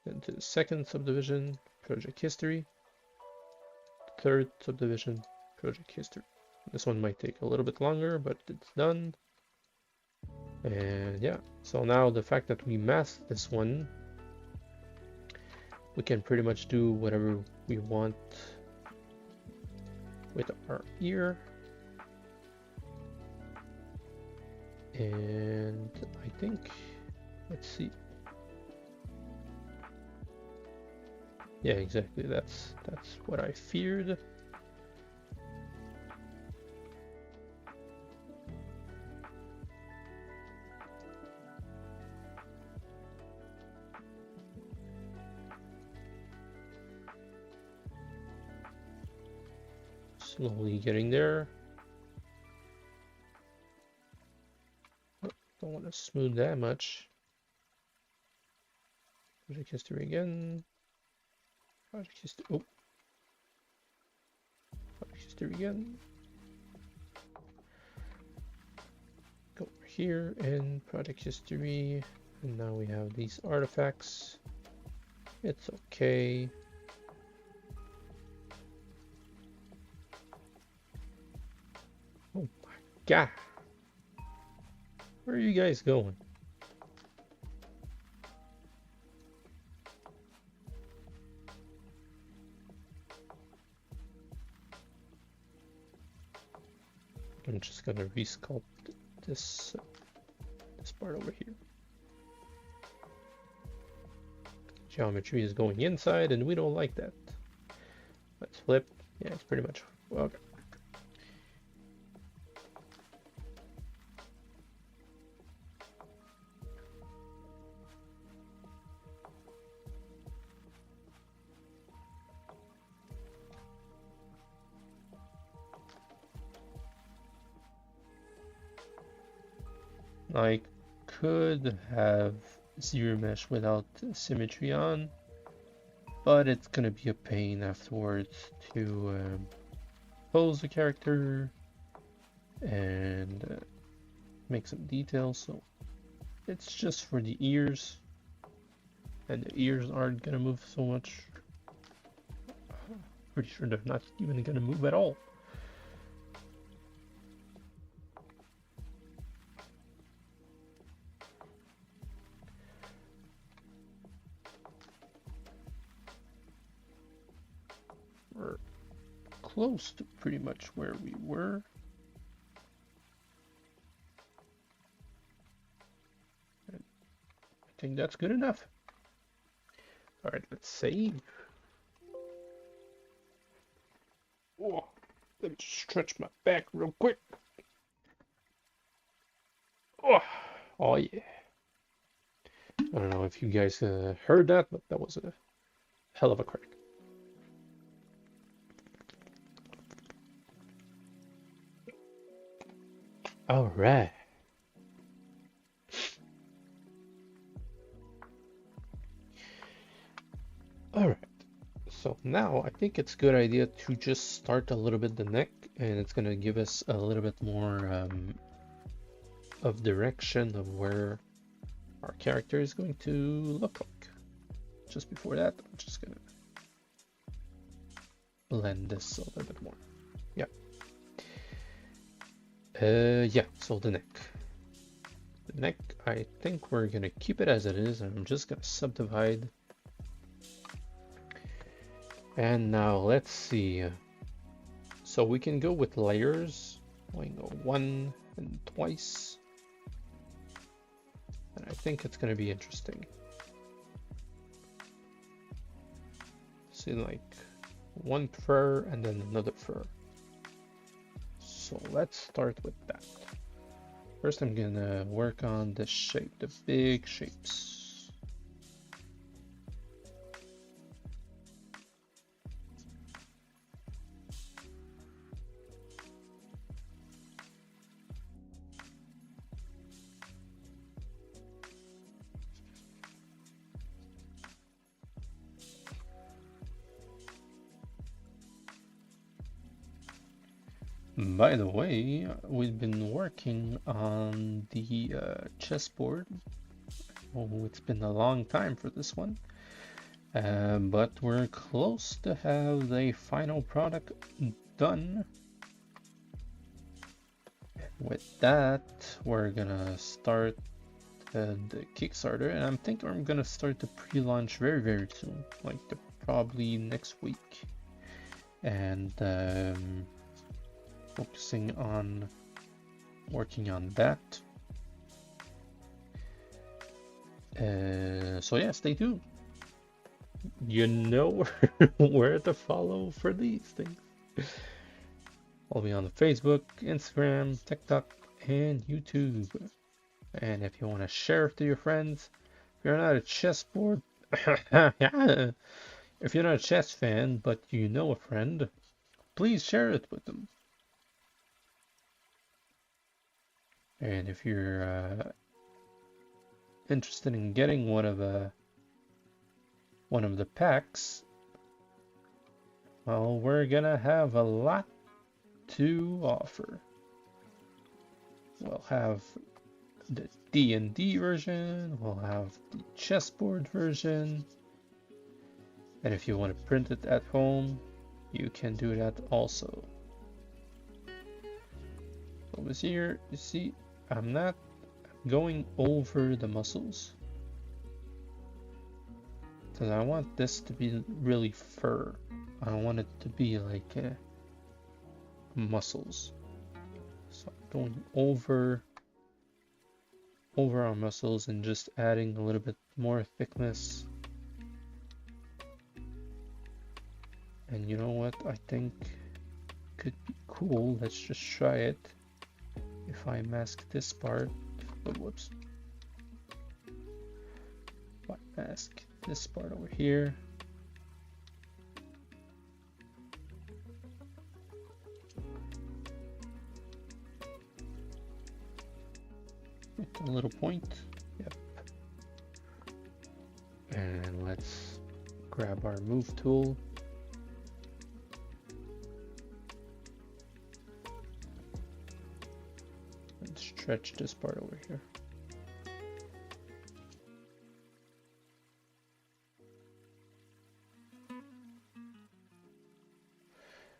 Then to the second subdivision, project history. Third subdivision, project history. This one might take a little bit longer, but it's done. And yeah, so now the fact that we masked this one, we can pretty much do whatever we want with our ear. And I think, let's see. Yeah, exactly. That's what I feared. Slowly getting there. Don't want to smooth that much. Project history again. Project history. Oh. Project history again. Go over here and project history. And now we have these artifacts. It's okay. Oh my god. Where are you guys going? I'm just gonna resculpt this part over here. geometry is going inside, and we don't like that. Let's flip. Yeah, it's pretty much okay. I could have zero mesh without symmetry on, but it's gonna be a pain afterwards to pose the character and make some details, so it's just for the ears, and the ears aren't gonna move so much. Pretty sure they're not even gonna move at all. We're close to pretty much where we were. I think that's good enough. All right, let's save. Oh, let me just stretch my back real quick. Oh yeah. I don't know if you guys heard that, but that was a hell of a crack. All right. All right. So now I think it's a good idea to just start a little bit the neck, and it's gonna give us a little bit more of direction of where our character is going to look like. Just before that, I'm just gonna blend this a little bit more. Yeah. Yeah, so the neck. The neck, I think we're gonna keep it as it is, and I'm just gonna subdivide. And now let's see. So we can go with layers. We can go one and twice. And I think it's gonna be interesting. See, like one fur and then another fur. So let's start with that. First, I'm gonna work on the shape, the big shapes. By the way, we've been working on the chessboard. Oh, it's been a long time for this one, but we're close to have the final product done. With that, we're gonna start the Kickstarter, and I'm thinking I'm gonna start the pre-launch very soon, like probably next week, and focusing on working on that. So yeah, stay tuned. You know where to follow for these things. I'll be on the Facebook, Instagram, TikTok, and YouTube. And if you want to share it to your friends, if you're not a chessboard, if you're not a chess fan, but you know a friend, please share it with them. And if you're interested in getting one of the packs, well, we're gonna have a lot to offer. We'll have the D&D version, we'll have the chessboard version, and if you want to print it at home, you can do that also. Over here, you see, I'm not going over the muscles, because I want this to be really fur. I don't want it to be like muscles. So I'm going over our muscles and just adding a little bit more thickness And you know what? I think could be cool. Let's just try it. If I mask this part, oh, whoops. If I mask this part over here. A little point. Yep. And let's grab our move tool. And stretch this part over here.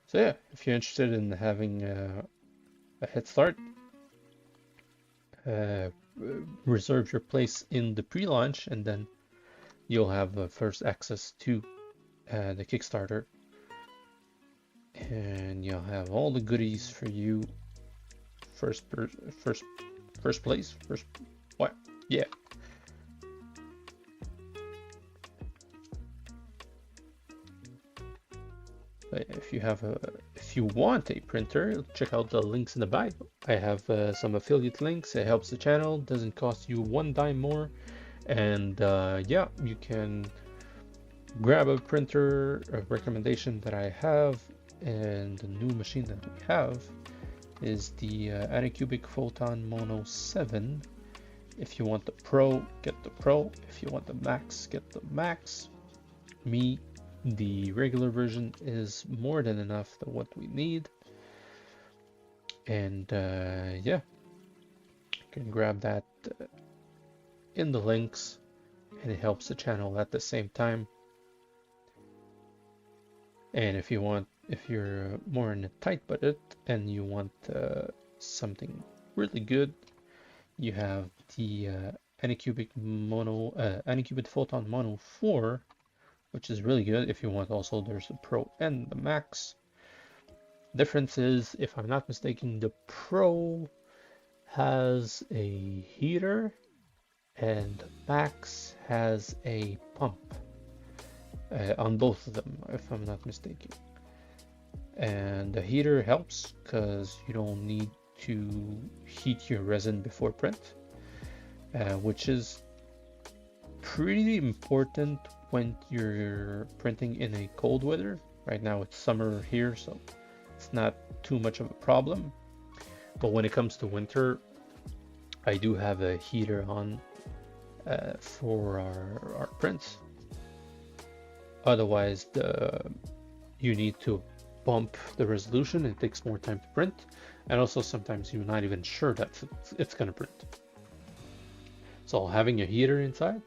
So yeah, if you're interested in having a head start, reserve your place in the pre-launch, and then you'll have first access to the Kickstarter, and you'll have all the goodies for you. First place, what? Yeah. If you want a printer, check out the links in the bio. I have some affiliate links. It helps the channel, doesn't cost you one dime more, and yeah, you can grab a printer. A recommendation that I have, and the new machine that we have, is the Anycubic Photon Mono 7. If you want the Pro, get the Pro. If you want the Max, get the Max. The regular version is more than enough for what we need. And yeah, you can grab that in the links, and it helps the channel at the same time. And if you're more in a tight budget and you want something really good, you have the Anycubic Photon Mono 4, which is really good. If you want, also there's the Pro and the Max. Difference is, if I'm not mistaken, the Pro has a heater and Max has a pump on both of them, if I'm not mistaken. And the heater helps because you don't need to heat your resin before print, which is pretty important when you're printing in a cold weather. Right now it's summer here, so it's not too much of a problem. But when it comes to winter, I do have a heater on for our prints. Otherwise, you need to bump the resolution. It takes more time to print, and also sometimes you're not even sure that it's gonna print. So having a heater inside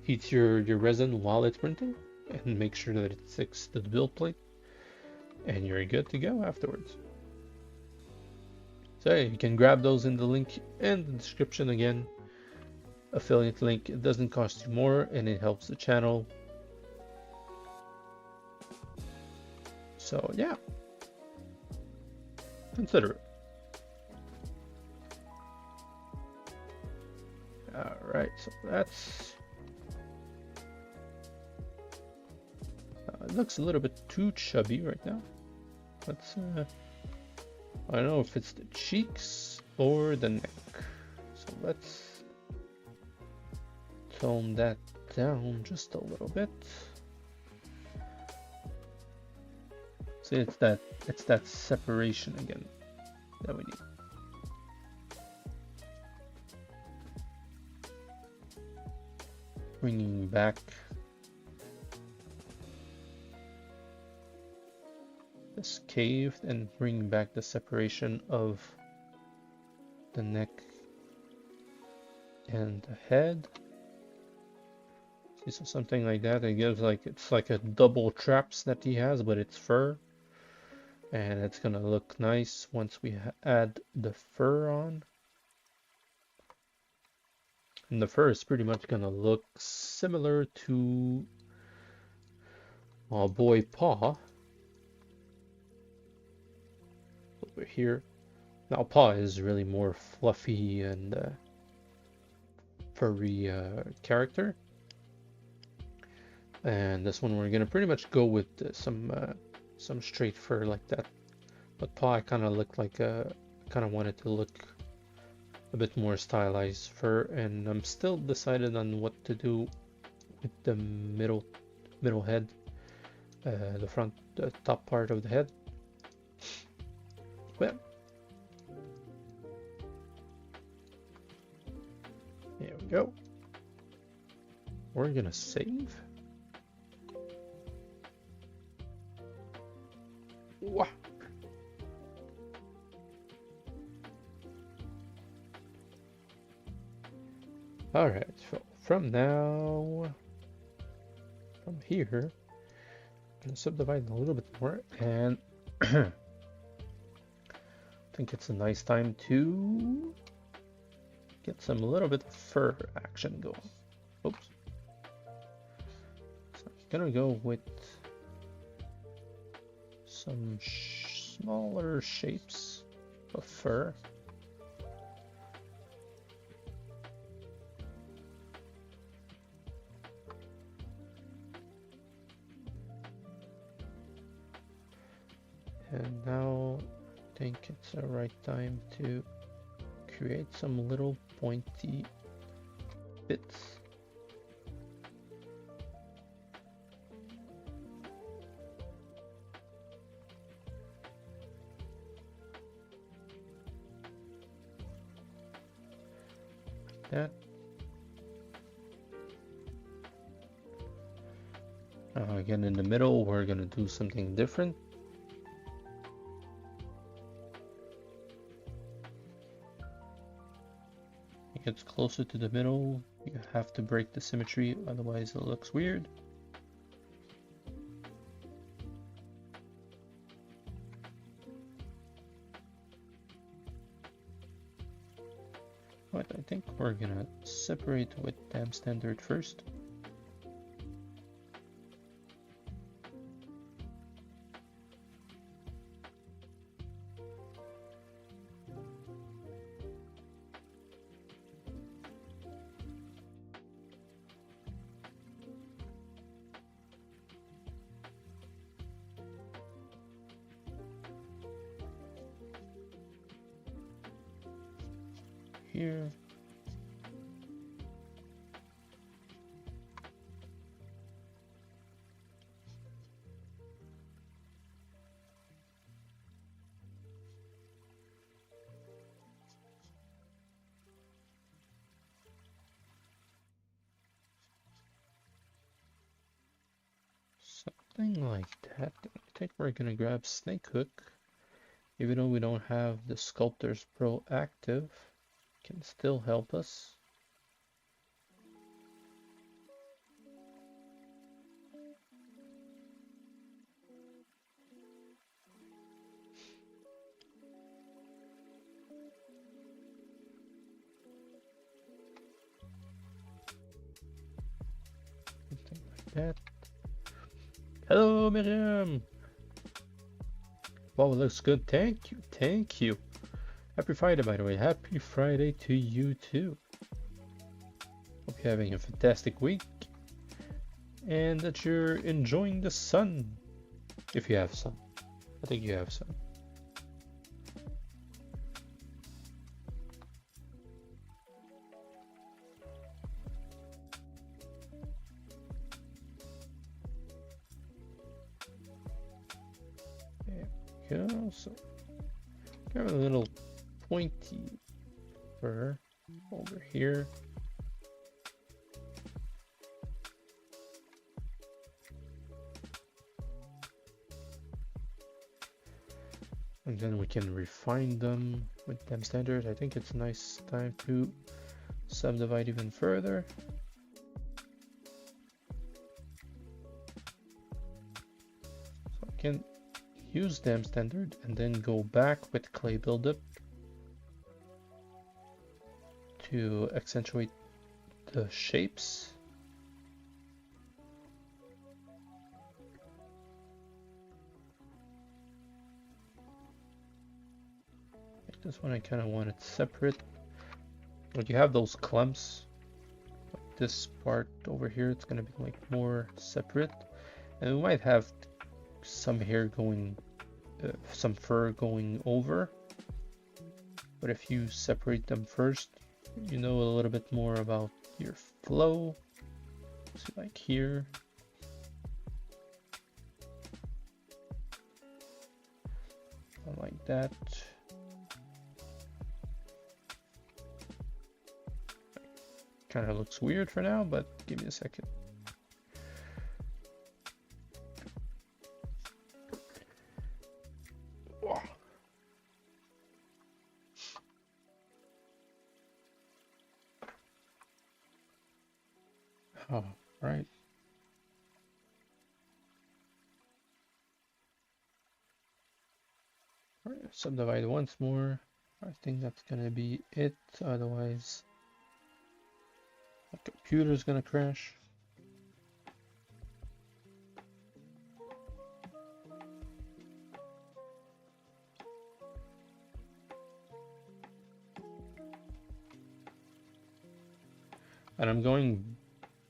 heats your resin while it's printing, and make sure that it sticks to the build plate, and you're good to go afterwards. So you can grab those in the link in the description. Again, affiliate link. It doesn't cost you more, and it helps the channel. So yeah, consider it. All right, so that's it looks a little bit too chubby right now. Let's I don't know if it's the cheeks or the neck, so let's tone that down just a little bit. See, it's that separation again that we need. Bringing back this cave and bringing back the separation of the neck and the head. See, so something like that. It gives it's like a double traps that he has, but it's fur, and it's gonna look nice once we add the fur on. And the fur is pretty much gonna look similar to our boy Paw over here. Now Paw is really more fluffy and furry character, and this one we're gonna pretty much go with some some straight fur like that. But paw I kind of looked like kind of wanted to look a bit more stylized fur, and I'm still decided on what to do with the middle head, the front, the top part of the head. Well, there we go. We're gonna save. Wow. All right, so from here, I'm gonna subdivide a little bit more, and I think it's a nice time to get some little bit of fur action going. Oops. So I'm gonna go with some smaller shapes of fur. And now I think it's the right time to create some little pointy bits. Like that. Again, in the middle, we're gonna do something different. It gets closer to the middle, you have to break the symmetry, otherwise it looks weird. But I think we're gonna separate with dam standard first. Here. Something like that. I think we're gonna grab Snake Hook. Even though we don't have the Sculptors Pro active, can still help us. Something like that. Hello, Miriam! Wow, it looks good. Thank you, thank you. Happy Friday, by the way. Happy Friday to you too. Hope you're having a fantastic week and that you're enjoying the sun. If you have sun. I think you have sun. There we go. So, got a little pointy fur over here. And then we can refine them with them standard. I think it's a nice time to subdivide even further. So I can use them standard and then go back with clay buildup to accentuate the shapes. This one I kind of want it separate. Like you have those clumps, like this part over here, it's gonna be like more separate, and we might have some hair going, some fur going over. But if you separate them first, you know a little bit more about your flow. So like here. Like that. Kind of looks weird for now, but give me a second. Oh, right. All right, subdivide once more. I think that's gonna be it. Otherwise, my computer's gonna crash. And I'm going,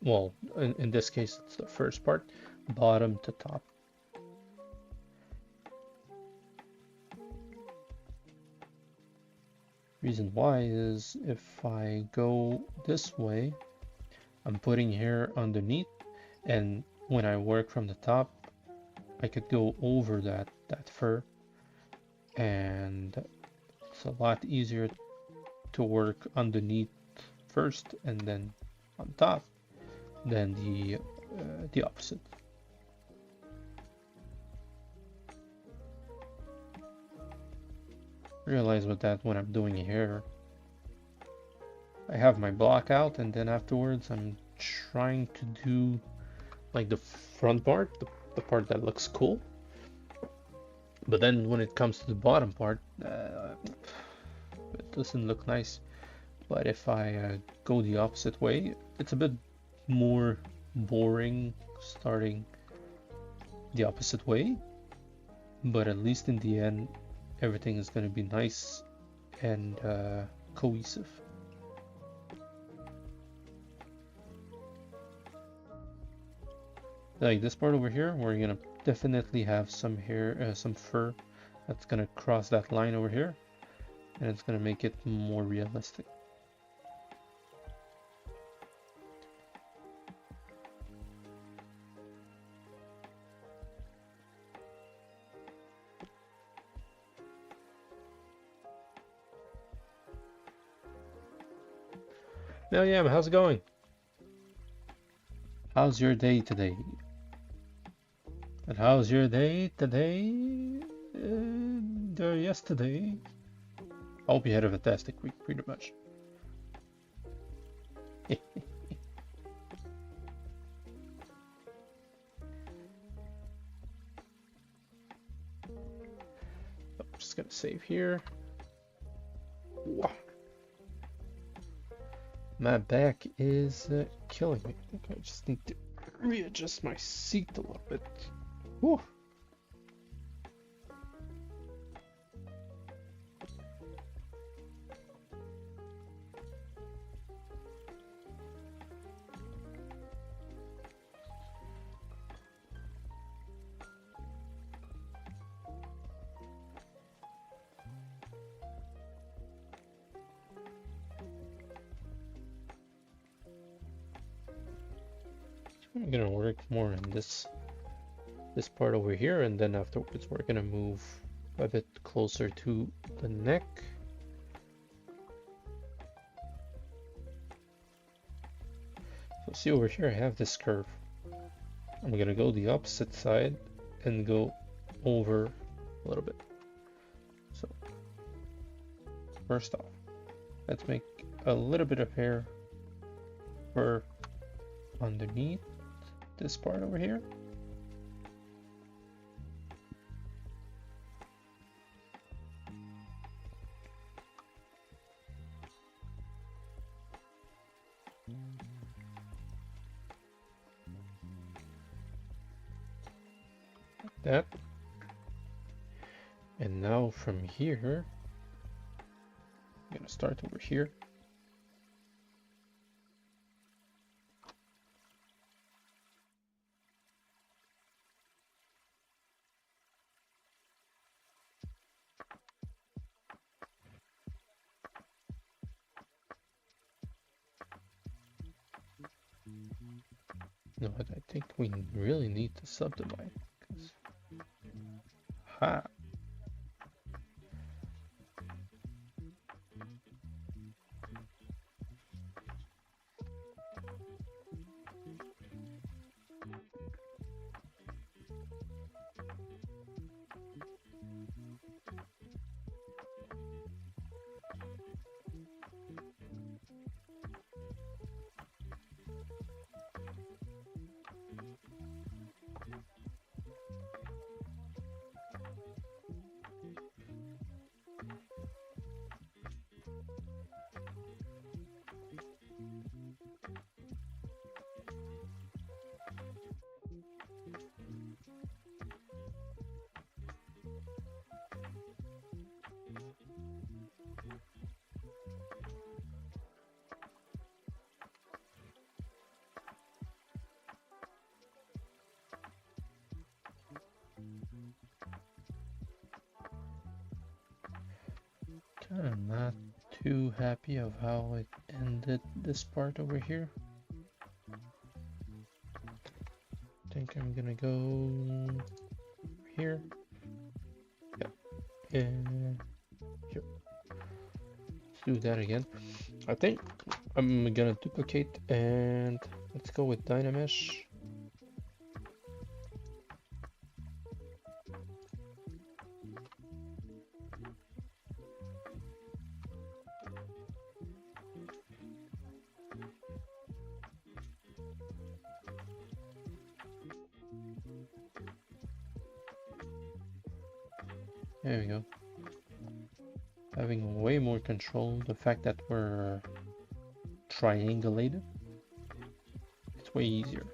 well, in this case, it's the first part, bottom to top. Reason why is if I go this way, I'm putting hair underneath, and when I work from the top, I could go over that fur, and it's a lot easier to work underneath first and then on top than the opposite. Realize with that when I'm doing hair, I have my block out, and then afterwards I'm trying to do like the front part, the part that looks cool. But then when it comes to the bottom part, it doesn't look nice. But if I go the opposite way, it's a bit more boring starting the opposite way. But at least in the end, everything is going to be nice and cohesive. Like this part over here, we're gonna definitely have some hair, some fur that's gonna cross that line over here, and it's gonna make it more realistic. Now, yeah, how's it going? How's your day today? And how's your day today? Yesterday? I hope you had a fantastic week, pretty much. I'm just gonna save here. Wow. My back is killing me. I think I just need to readjust my seat a little bit. Whew. I'm gonna work more on this part over here, and then afterwards we're gonna move a bit closer to the neck. So see over here, I have this curve. I'm gonna go the opposite side and go over a little bit. So first off, let's make a little bit of hair for underneath this part over here. Like that. And now from here, I'm gonna start over here. You know what? I think we really need to subdivide. Ha! Kind of not too happy of how it ended this part over here. I think I'm gonna go here. Yep. And here. Let's do that again. I think I'm gonna duplicate and let's go with Dynamesh. There we go. Having way more control. The fact that we're triangulated, it's way easier.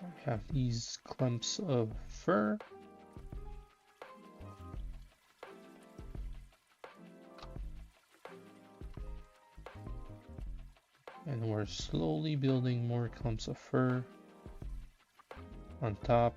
We have these clumps of fur. And we're slowly building more clumps of fur on top.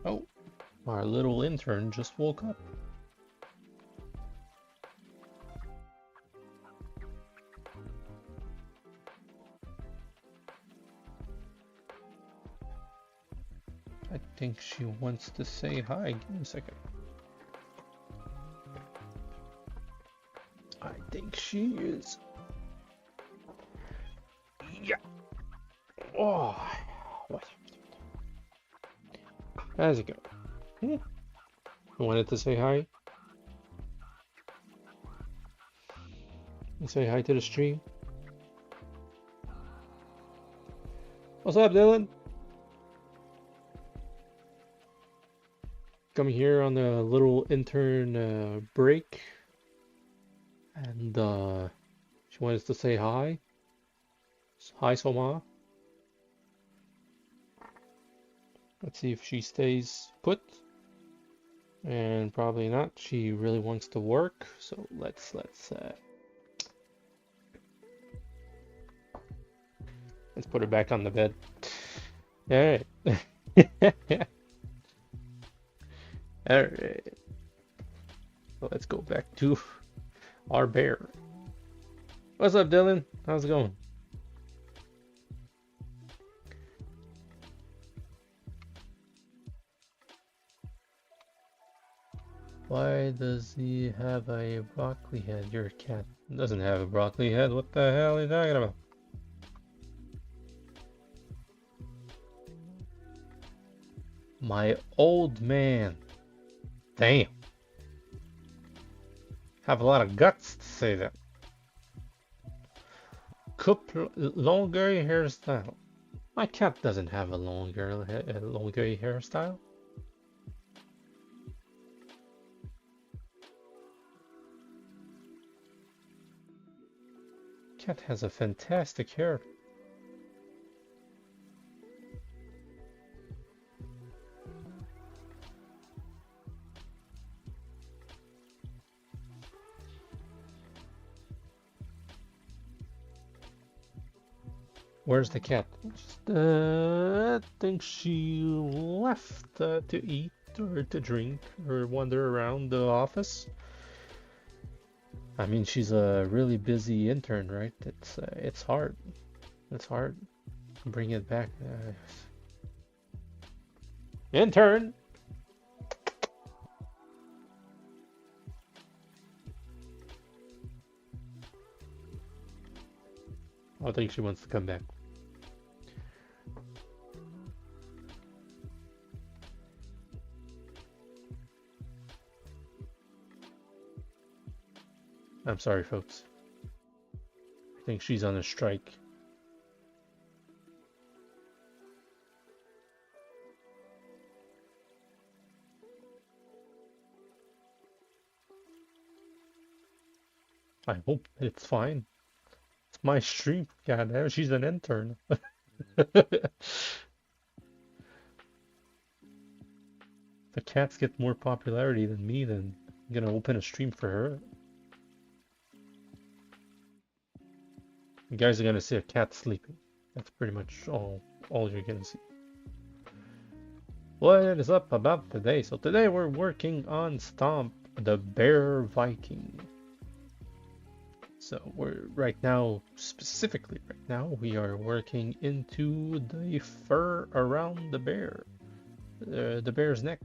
Oh, our little intern just woke up. I think she wants to say hi. Give me a second. I think she is. Yeah. Oh. How's it going? I wanted to say hi. Say hi to the stream. What's up, Dylan? Coming here on a little intern break, and she wants to say hi. Hi, Soma. Let's see if she stays put. And probably not. She really wants to work, so let's put her back on the bed. All right. All right. So let's go back to our bear. What's up, Dylan? How's it going? Why does he have a broccoli head? Your cat doesn't have a broccoli head. What the hell are you talking about? My old man. Damn. Have a lot of guts to say that. Coupe longueuil hairstyle. My cat doesn't have a longueuil hairstyle. Cat has a fantastic hair. Where's the cat? I think she left to eat or to drink or wander around the office. I mean, she's a really busy intern, right? It's hard. It's hard. Bring it back. Intern! I think she wants to come back. I'm sorry, folks. I think she's on a strike. I hope it's fine. It's my stream. God damn, she's an intern. The cats get more popularity than me, then I'm gonna open a stream for her. You guys are gonna see a cat sleeping. That's pretty much all you're gonna see. What is up about today? So today we're working on Stomp, the Bear Viking. So we're right now, specifically right now, we are working into the fur around the bear, the bear's neck.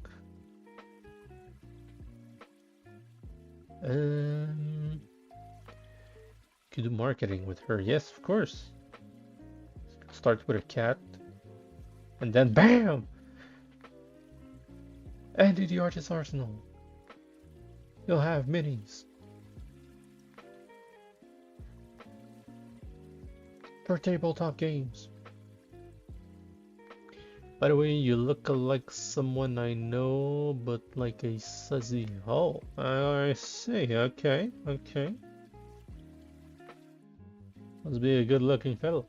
Could do marketing with her. Yes, of course. Start with a cat, and then BAM! Andy the Artist Arsenal. You'll have minis. For tabletop games. By the way, you look like someone I know, but like a suzy. Oh, I see. Okay, okay. Must be a good-looking fellow.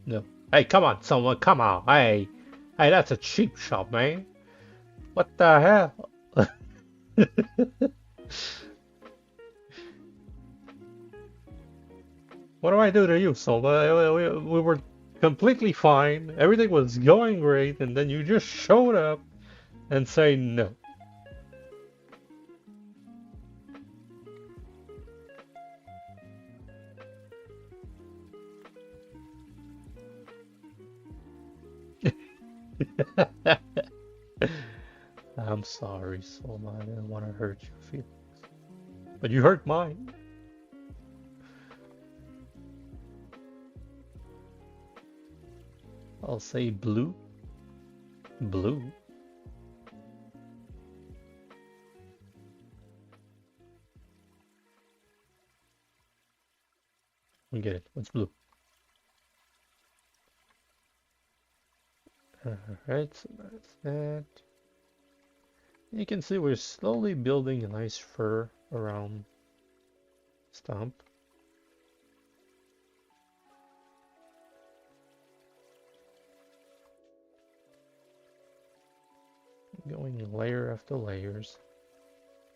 No. Hey, come on, someone, come on. Hey, that's a cheap shop, man. What the hell? What do I do to you, Soma? We were completely fine. Everything was going great, and then you just showed up and say no. I'm sorry, Soma. I didn't want to hurt your feelings. But you hurt mine. I'll say blue. Blue. I get it. What's blue? Alright, so that's that. You can see we're slowly building a nice fur around Stomp. Going layer after layers.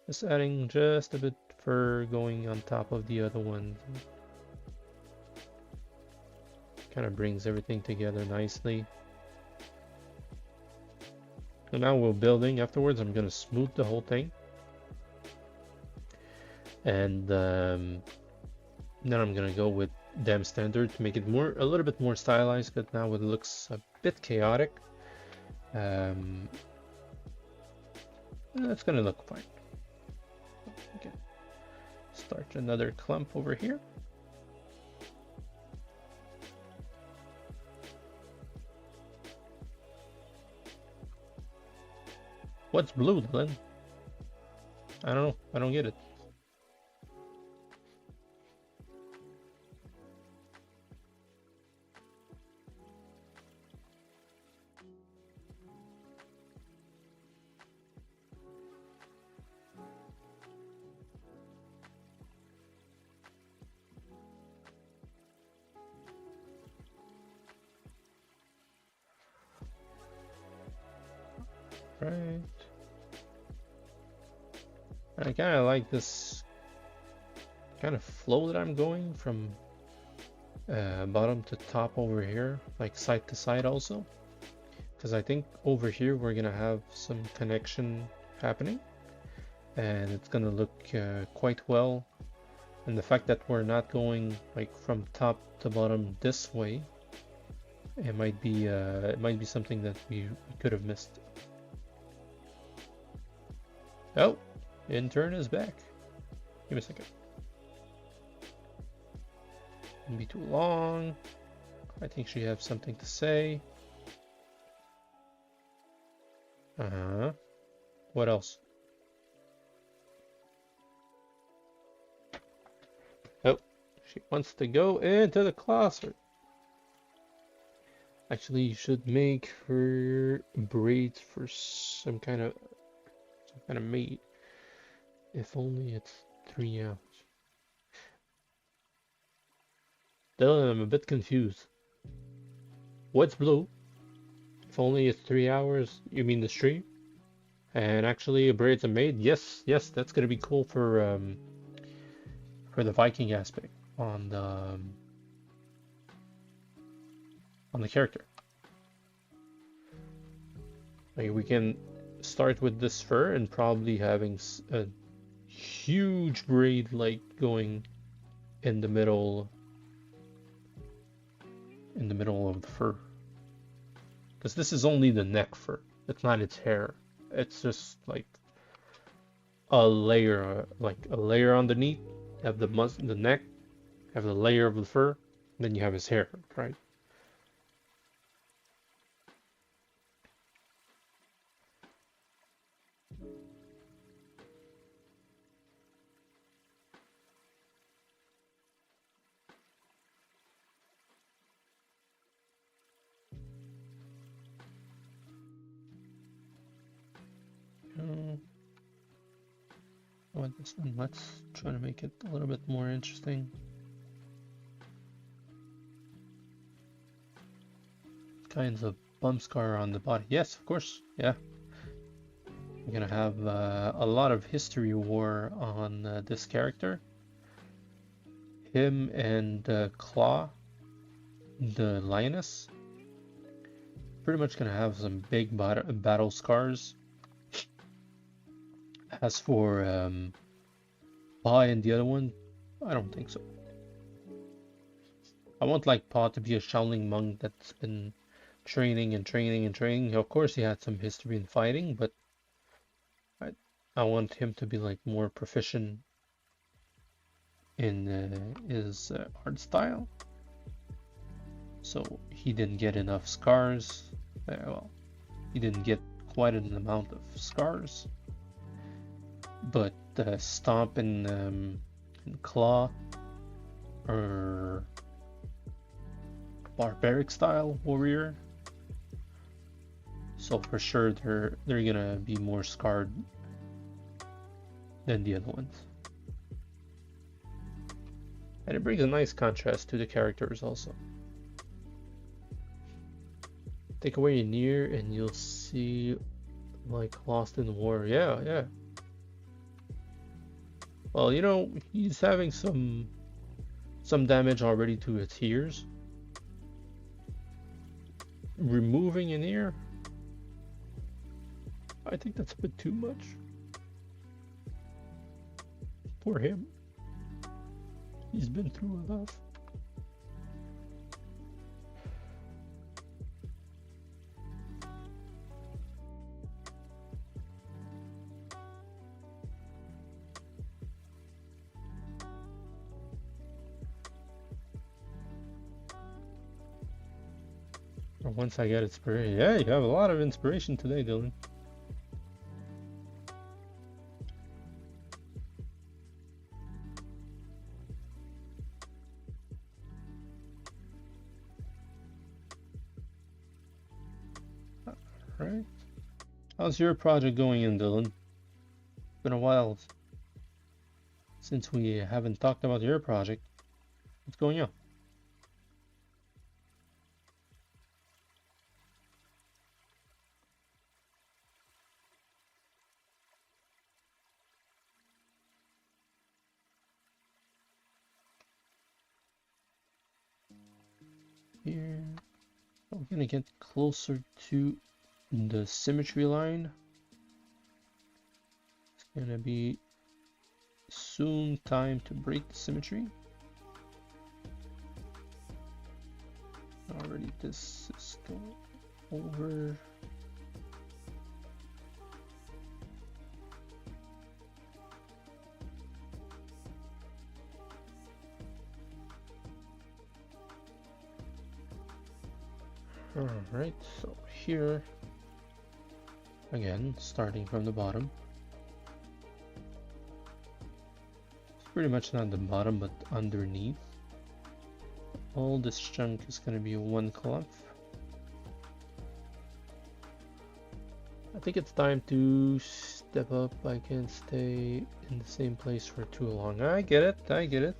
Just adding just a bit fur going on top of the other ones. Kind of brings everything together nicely. So now we're building. Afterwards, I'm going to smooth the whole thing. And then I'm going to go with Dam Standard to make it a little bit more stylized, but now it looks a bit chaotic. That's going to look fine. Okay. Start another clump over here. What's blue, Dylan? I don't know. I don't get it. Right. I kind of like this kind of flow that I'm going from bottom to top over here, like side to side also. Because I think over here we're gonna have some connection happening and it's gonna look quite well. And the fact that we're not going like from top to bottom this way, it might be something that we could have missed. Oh, intern is back. Give me a second. Won't be too long. I think she has something to say. What else? Oh, she wants to go into the closet. Actually, you should make her braids for some kind of maid. If only it's 3 hours. Dylan, I'm a bit confused. What's blue? If only it's 3 hours, you mean the stream? And actually, a braid's a maid? Yes, yes, that's gonna be cool for the Viking aspect on the character. Like we can start with this fur and probably having a huge braid like going in the middle of the fur, because this is only the neck fur, it's not its hair, it's just like a layer underneath. You have the neck, you have the layer of the fur, then you have his hair, right? With this one, let's try to make it a little bit more interesting. Kinds of bump scar on the body. Yes, of course. Yeah. We're gonna have a lot of history war on this character. Him and Claw, the lioness, pretty much gonna have some big battle scars. As for Pa and the other one, I don't think so. I want like Pa to be a Shaolin monk that's been training and training and training. Of course, he had some history in fighting, but I want him to be like more proficient in his art style. So he didn't get enough scars. Well, he didn't get quite an amount of scars. But Stomp and Claw are barbaric style warrior, so for sure they're gonna be more scarred than the other ones. And it brings a nice contrast to the characters also. Take away your near and you'll see like Lost in War. Yeah, yeah. Well, you know, he's having some damage already to its ears. Removing an ear? I think that's a bit too much. For him. He's been through enough. Once I get inspiration. Yeah, you have a lot of inspiration today, Dylan. How's your project going in, Dylan? Been a while since we haven't talked about your project. What's going on? Here, we're gonna get closer to the symmetry line. It's gonna be soon time to break the symmetry. Already this is going over. Alright, so here, again, starting from the bottom. It's pretty much not the bottom, but underneath. All this chunk is going to be one clump. I think it's time to step up. I can't stay in the same place for too long. I get it, I get it.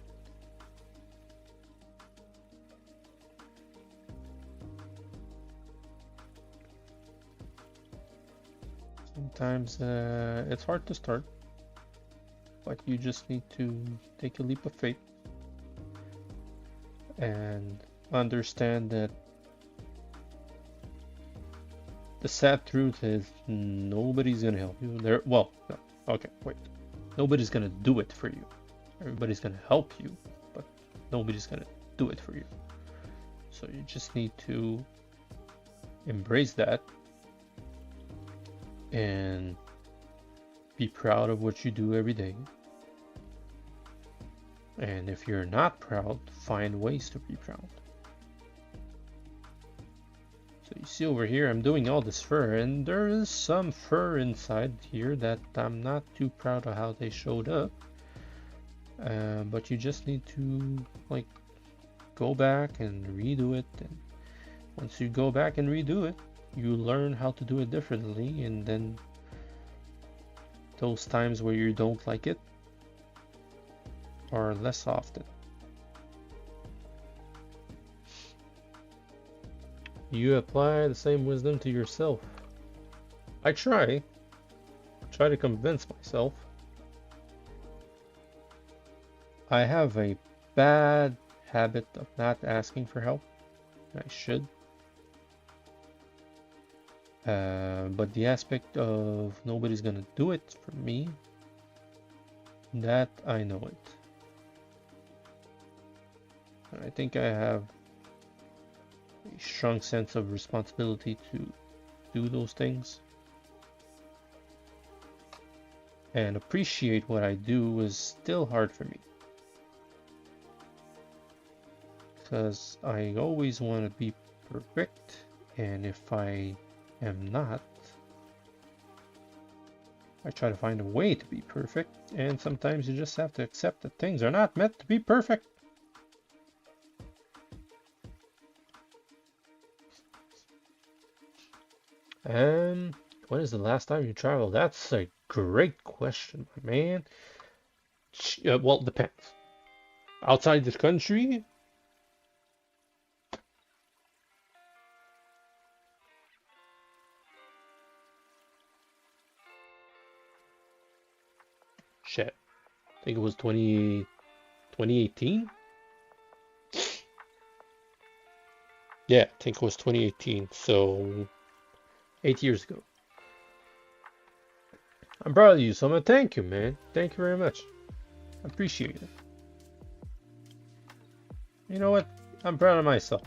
Sometimes it's hard to start, but you just need to take a leap of faith and understand that the sad truth is nobody's gonna help you. Well, no, okay, wait. Nobody's gonna do it for you. Everybody's gonna help you, but nobody's gonna do it for you. So you just need to embrace that and be proud of what you do every day. And if you're not proud, find ways to be proud. So you see over here, I'm doing all this fur, and there is some fur inside here that I'm not too proud of how they showed up. But you just need to like go back and redo it. And once you go back and redo it, you learn how to do it differently, and then those times where you don't like it are less often. You apply the same wisdom to yourself. I try to convince myself. I have a bad habit of not asking for help. I should. But the aspect of nobody's gonna do it for me, that I know it. I think I have a strong sense of responsibility to do those things. And appreciate what I do is still hard for me. Because I always want to be perfect, and if I am not, I try to find a way to be perfect, and sometimes you just have to accept that things are not meant to be perfect. When is the last time you traveled? That's a great question, my man. Well, it depends. Outside this country? Shit. I think it was 2018? Yeah, I think it was 2018. So 8 years ago. I'm proud of you, Summer. Thank you, man. Thank you very much. I appreciate it. You know what? I'm proud of myself.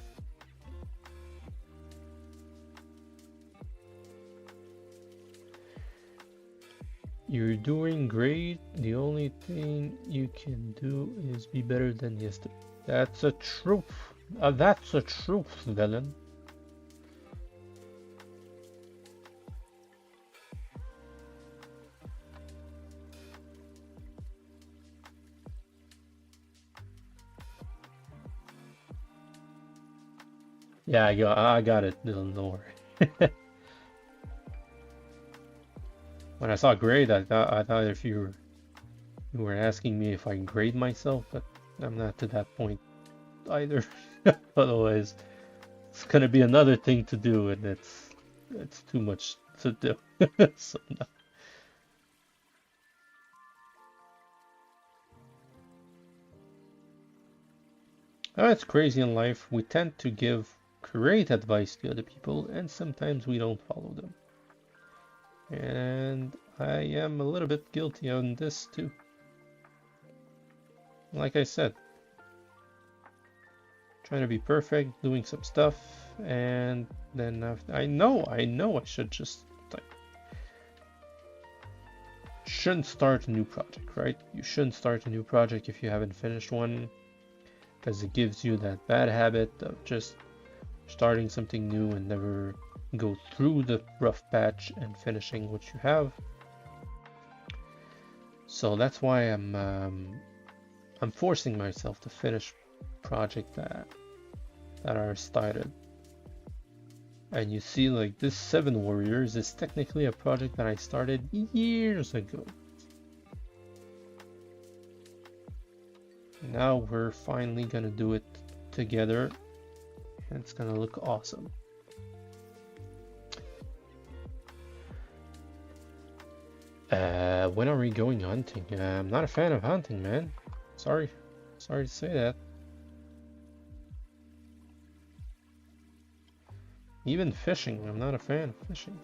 You're doing great. The only thing you can do is be better than yesterday. That's a truth. That's a truth, villain. Yeah, I got it. Don't worry. When I saw grade, I thought if you were asking me if I grade myself, but I'm not to that point either. Otherwise, it's gonna be another thing to do, and it's too much to do. So no. Oh, it's crazy in life. We tend to give great advice to other people, and sometimes we don't follow them. And I am a little bit guilty on this too. Like I said, trying to be perfect, doing some stuff, and then I know I should just like shouldn't start a new project, right? You shouldn't start a new project if you haven't finished one, because it gives you that bad habit of just starting something new and never go through the rough patch and finishing what you have. So that's why I'm forcing myself to finish project that are started. And you see, like, this 7 Warriors is technically a project that I started years ago. Now we're finally gonna do it together, and it's gonna look awesome. When are we going hunting? I'm not a fan of hunting, man. Sorry to say that. Even fishing, I'm not a fan of fishing.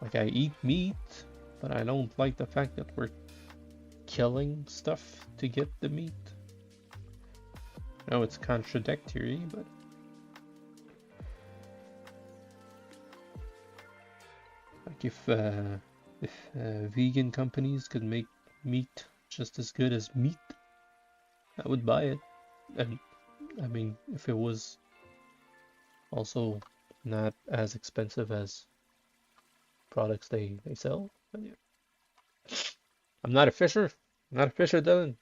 Like, I eat meat, but I don't like the fact that we're killing stuff to get the meat. I know it's contradictory, but like if vegan companies could make meat just as good as meat, I would buy it. And I mean, if it was also not as expensive as products they sell. But yeah. I'm not a fisher. I'm not a fisher, Dylan.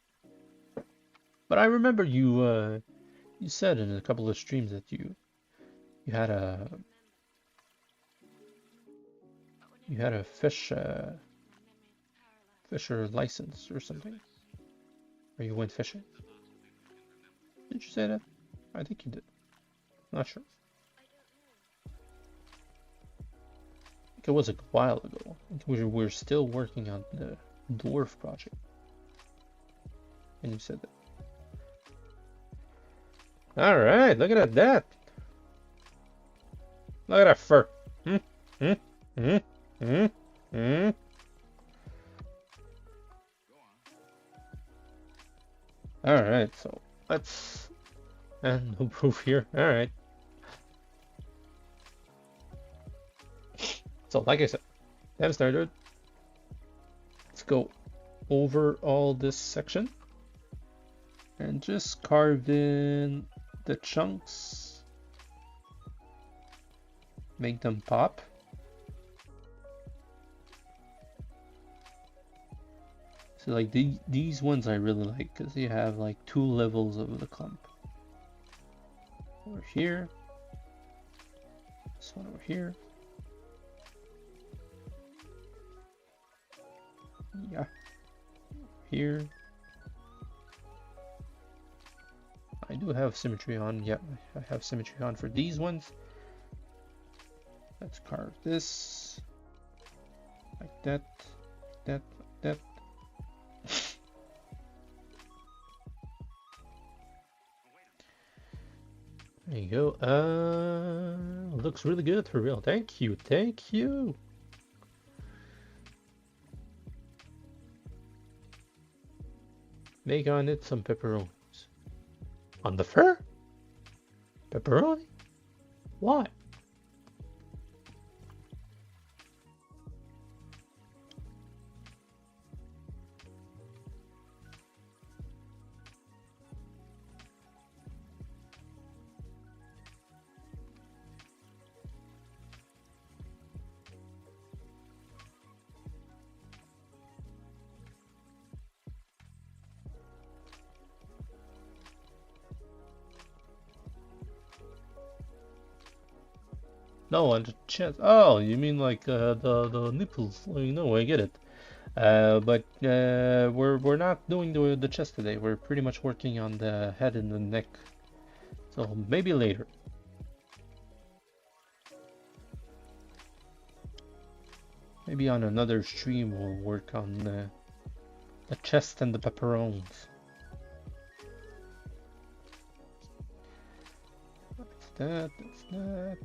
But I remember you said in a couple of streams that you had a fisher license or something. Or you went fishing. Did you say that? I think you did. Not sure. I think it was a while ago. I think we're still working on the dwarf project. And you said that. Alright, look at that. Look at that fur. Alright, so let's... And no proof here. Alright. So, like I said, that started. Let's go over all this section and just carve in the chunks, make them pop. So like these ones I really like because you have like 2 levels of the clump. Over here, this one over here. Yeah, here. I do have symmetry on. Yeah, I have symmetry on for these ones. Let's carve this like that, like that. There you go. Looks really good for real. Thank you, thank you. Make on it some pepperonis. On the fur? Pepperoni? Why? No, on the chest. Oh, you mean like the nipples? Well, you know, I get it. But we're not doing the chest today. We're pretty much working on the head and the neck. So maybe later. Maybe on another stream we'll work on the chest and the pepperones. That's that. That's that.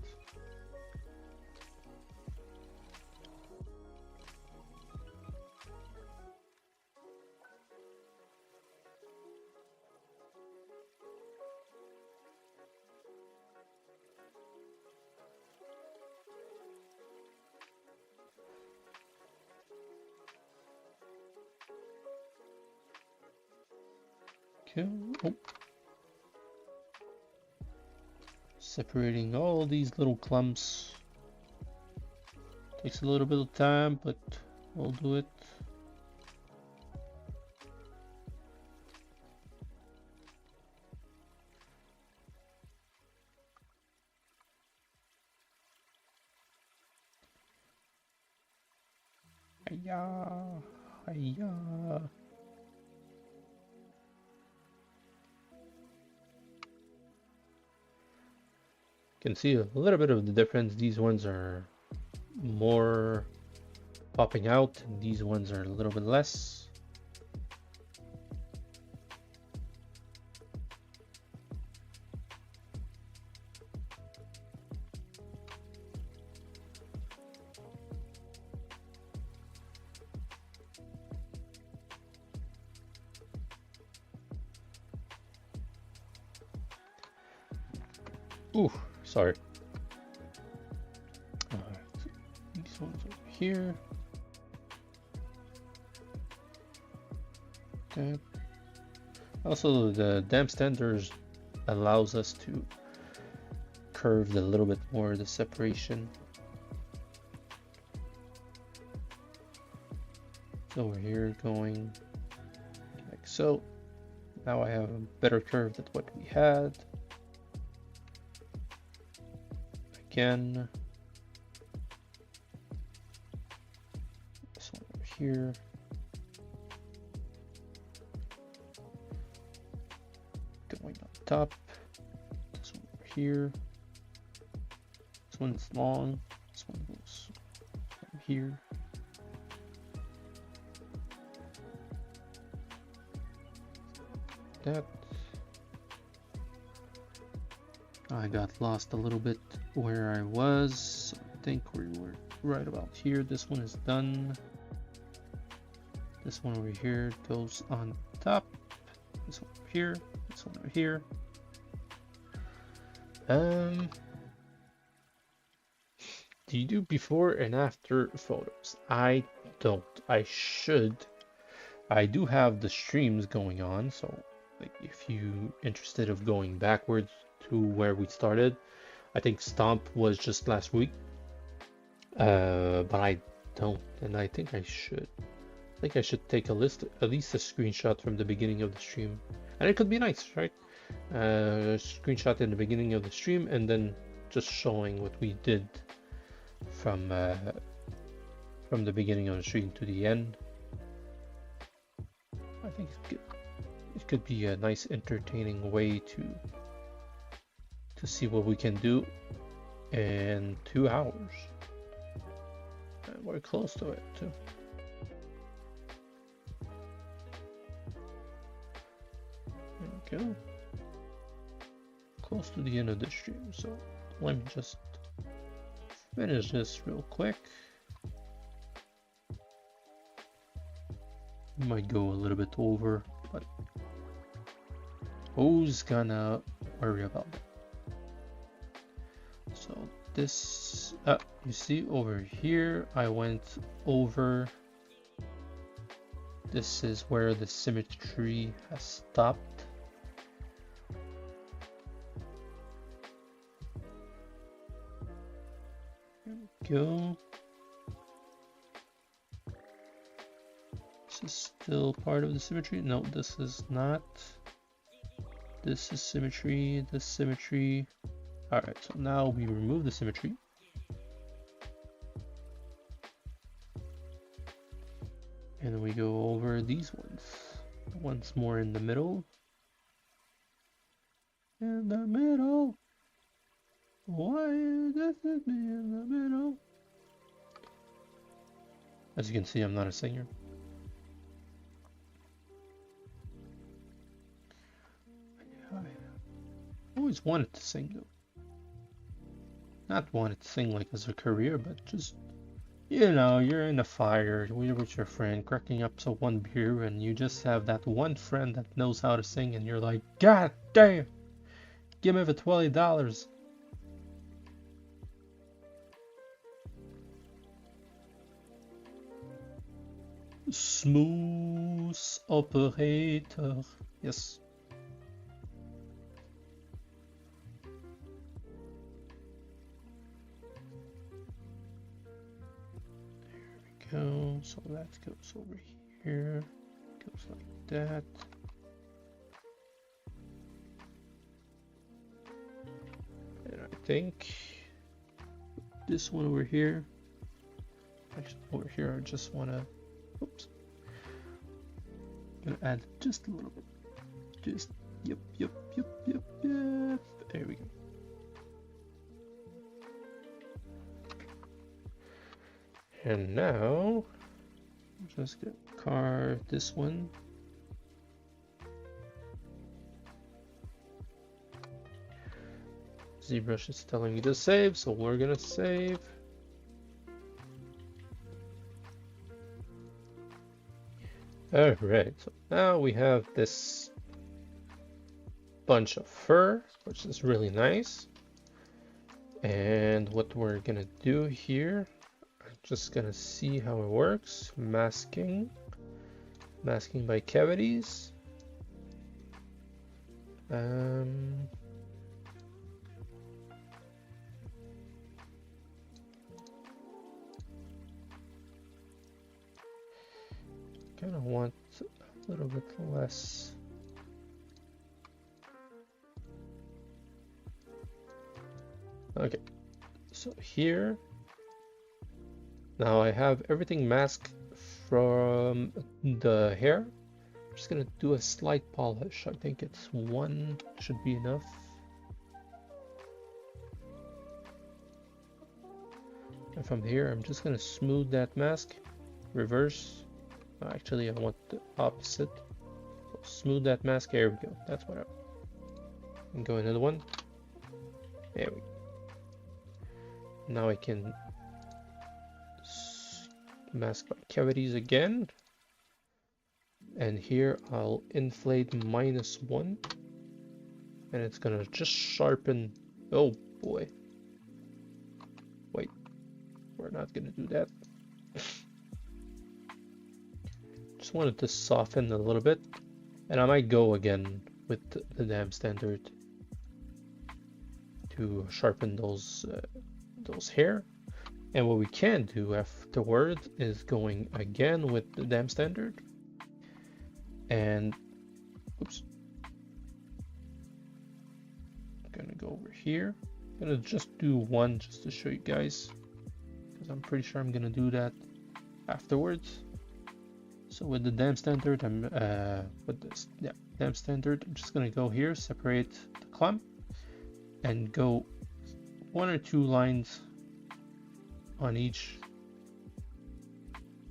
Okay. Oh. Separating all these little clumps. Takes a little bit of time, but we'll do it. Hiya, hiya. Can see a little bit of the difference. These ones are more popping out, and these ones are a little bit less. Ooh, sorry. These ones over here. Okay. Also, the damp standards allows us to curve a little bit more the separation. So we're here going like so. Now I have a better curve than what we had. Again, this one over here. Going on top. This one over here. This one's long. This one goes from here. That. I got lost a little bit where I was. I think we were right about here. This one is done. This one over here goes on top. This one over here. This one over here. Do you do before and after photos? I don't. I should. I do have the streams going on, so like if you interested of going backwards to where we started, I think Stomp was just last week. But I don't, and I think I should. I think I should take a list, at least a screenshot from the beginning of the stream, and it could be nice, right? Screenshot in the beginning of the stream, and then just showing what we did from the beginning of the stream to the end. I think it could be a nice, entertaining way to see what we can do in 2 hours. And we're close to it too. There we go. Close to the end of the stream, so let me just finish this real quick. Might go a little bit over, but who's gonna worry about it? So this, you see over here, I went over. This is where the symmetry has stopped. There we go. This is still part of the symmetry. No, this is not. This is symmetry, this symmetry. Alright, so now we remove the symmetry. And we go over these ones. The ones more in the middle. In the middle. Why does it be in the middle? As you can see, I'm not a singer. I always wanted to sing though. Not wanted to sing like as a career, but just, you know, you're in a fire, you're with your friend, cracking up so one beer, and you just have that one friend that knows how to sing, and you're like, God damn, give me the $20. Smooth operator. Yes. There we go. So that goes over here. Goes like that. And I think this one over here. Actually, over here, I just want to. Oops. Gonna add just a little bit. Just, yep. There we go. And now, I'm just gonna carve this one. Zbrush is telling me to save, so we're gonna save. Alright, so now we have this bunch of fur, which is really nice. And what we're gonna do here, I'm just gonna see how it works. Masking by cavities. Kind of want a little bit less. Okay, so here, now I have everything masked from the hair. I'm just gonna do a slight polish. I think it's one should be enough. And from here, I'm just gonna smooth that mask, reverse. Actually, I want the opposite. So smooth that mask. There we go. That's what I want. And go another one. There we go. Now I can mask my cavities again. And here I'll inflate -1. And it's gonna just sharpen. Oh boy. Wait. We're not gonna do that. Just wanted to soften a little bit, and I might go again with the dam standard to sharpen those hair. And what we can do afterward is going again with the dam standard, and oops, I'm gonna go over here. I'm gonna just do one just to show you guys, because I'm pretty sure I'm gonna do that afterwards. So with the dam standard, I'm dam standard, I'm just gonna go here, separate the clump, and go 1 or 2 lines on each,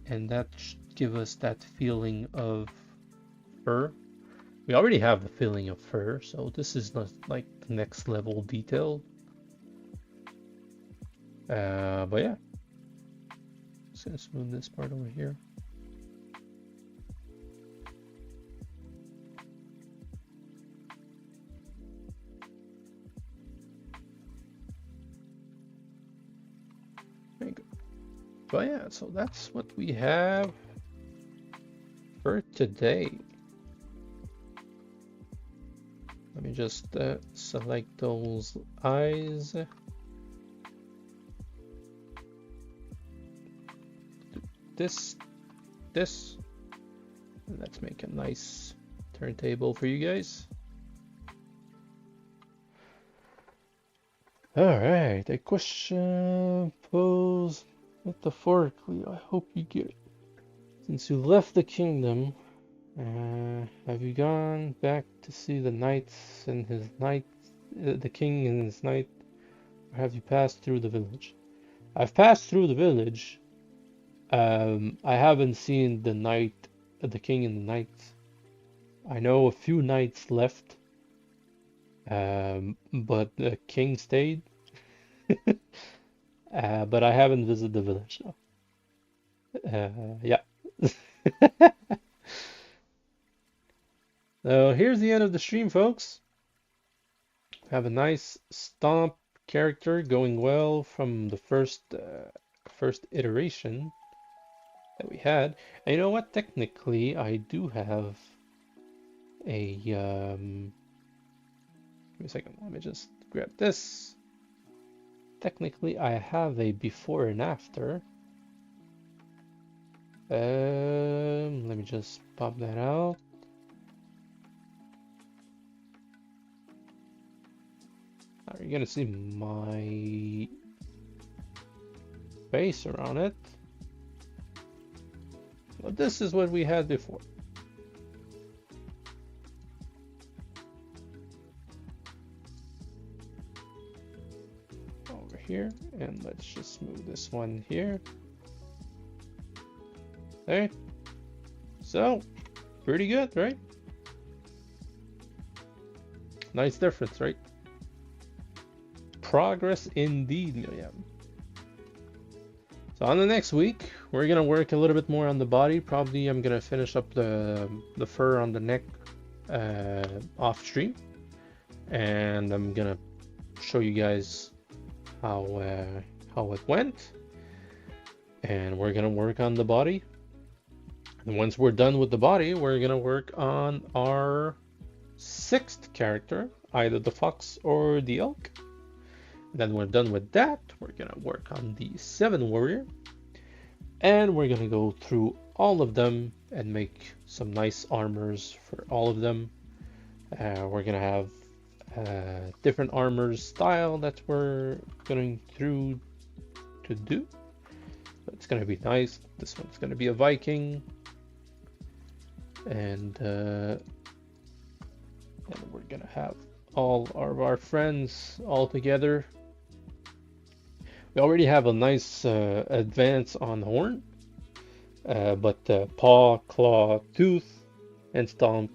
and that should give us that feeling of fur. We already have the feeling of fur, so this is not like the next level detail. But yeah, just gonna smooth this part over here. But yeah, so that's what we have for today. Let me just select those eyes. This. And let's make a nice turntable for you guys. Alright, a question posed metaphorically. I hope you get it. Since you left the kingdom, have you gone back to see the knights and his knights, the king and his knight, or have you passed through the village? I've passed through the village. I haven't seen the knight, the king and the knights. I know a few knights left, but the king stayed. But I haven't visited the village now. Yeah. So here's the end of the stream, folks. Have a nice stomp character going well from the first iteration that we had. And you know what? Technically, I do have a give me a second. Let me just grab this. Technically, I have a before and after. Let me just pop that out. Now you're gonna see my face around it. Well, this is what we had before. Over here, and let's just move this one here. There. So, pretty good, right? Nice difference, right? Progress indeed, Miriam. So on the next week, we're gonna work a little bit more on the body. Probably I'm gonna finish up the fur on the neck off stream, and I'm gonna show you guys how it went. And we're gonna work on the body. And once we're done with the body, we're gonna work on our 6th character, either the fox or the elk. Then we're done with that, we're gonna work on the 7 warrior, and we're gonna go through all of them and make some nice armors for all of them. We're gonna have different armors style that we're going through to do. It's gonna be nice. This one's gonna be a Viking, and we're gonna have all of our friends all together. We already have a nice advance on Horn, but Paw, Claw, Tooth, and Stomp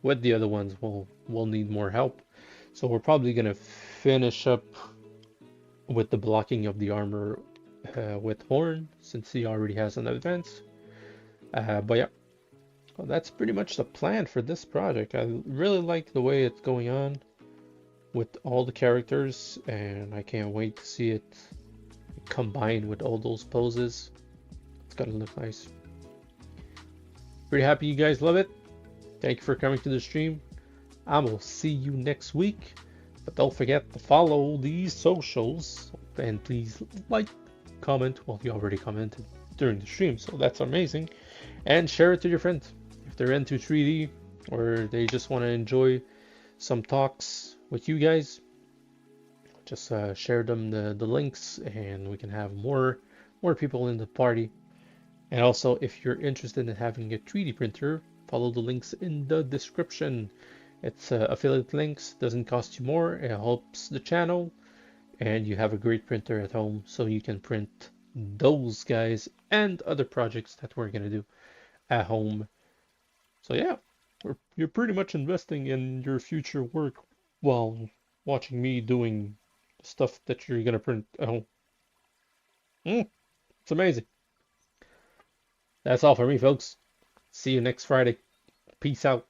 with the other ones will need more help. So we're probably gonna finish up with the blocking of the armor with Horn, since he already has an advance. But yeah, well, that's pretty much the plan for this project. I really like the way it's going on with all the characters, and I can't wait to see it combined with all those poses. It's gonna look nice. Pretty happy you guys love it. Thank you for coming to the stream. I will see you next week. But don't forget to follow these socials, and please like, comment. Well, you already commented during the stream, so that's amazing. And share it to your friends if they're into 3D or they just want to enjoy some talks with you guys. Just share them the links, and we can have more people in the party. And also, if you're interested in having a 3D printer, follow the links in the description. It's affiliate links, doesn't cost you more, it helps the channel, and you have a great printer at home, so you can print those guys and other projects that we're gonna do at home. So yeah, you're pretty much investing in your future work while watching me doing stuff that you're gonna print at home. It's amazing. That's all for me, folks. See you next Friday. Peace out.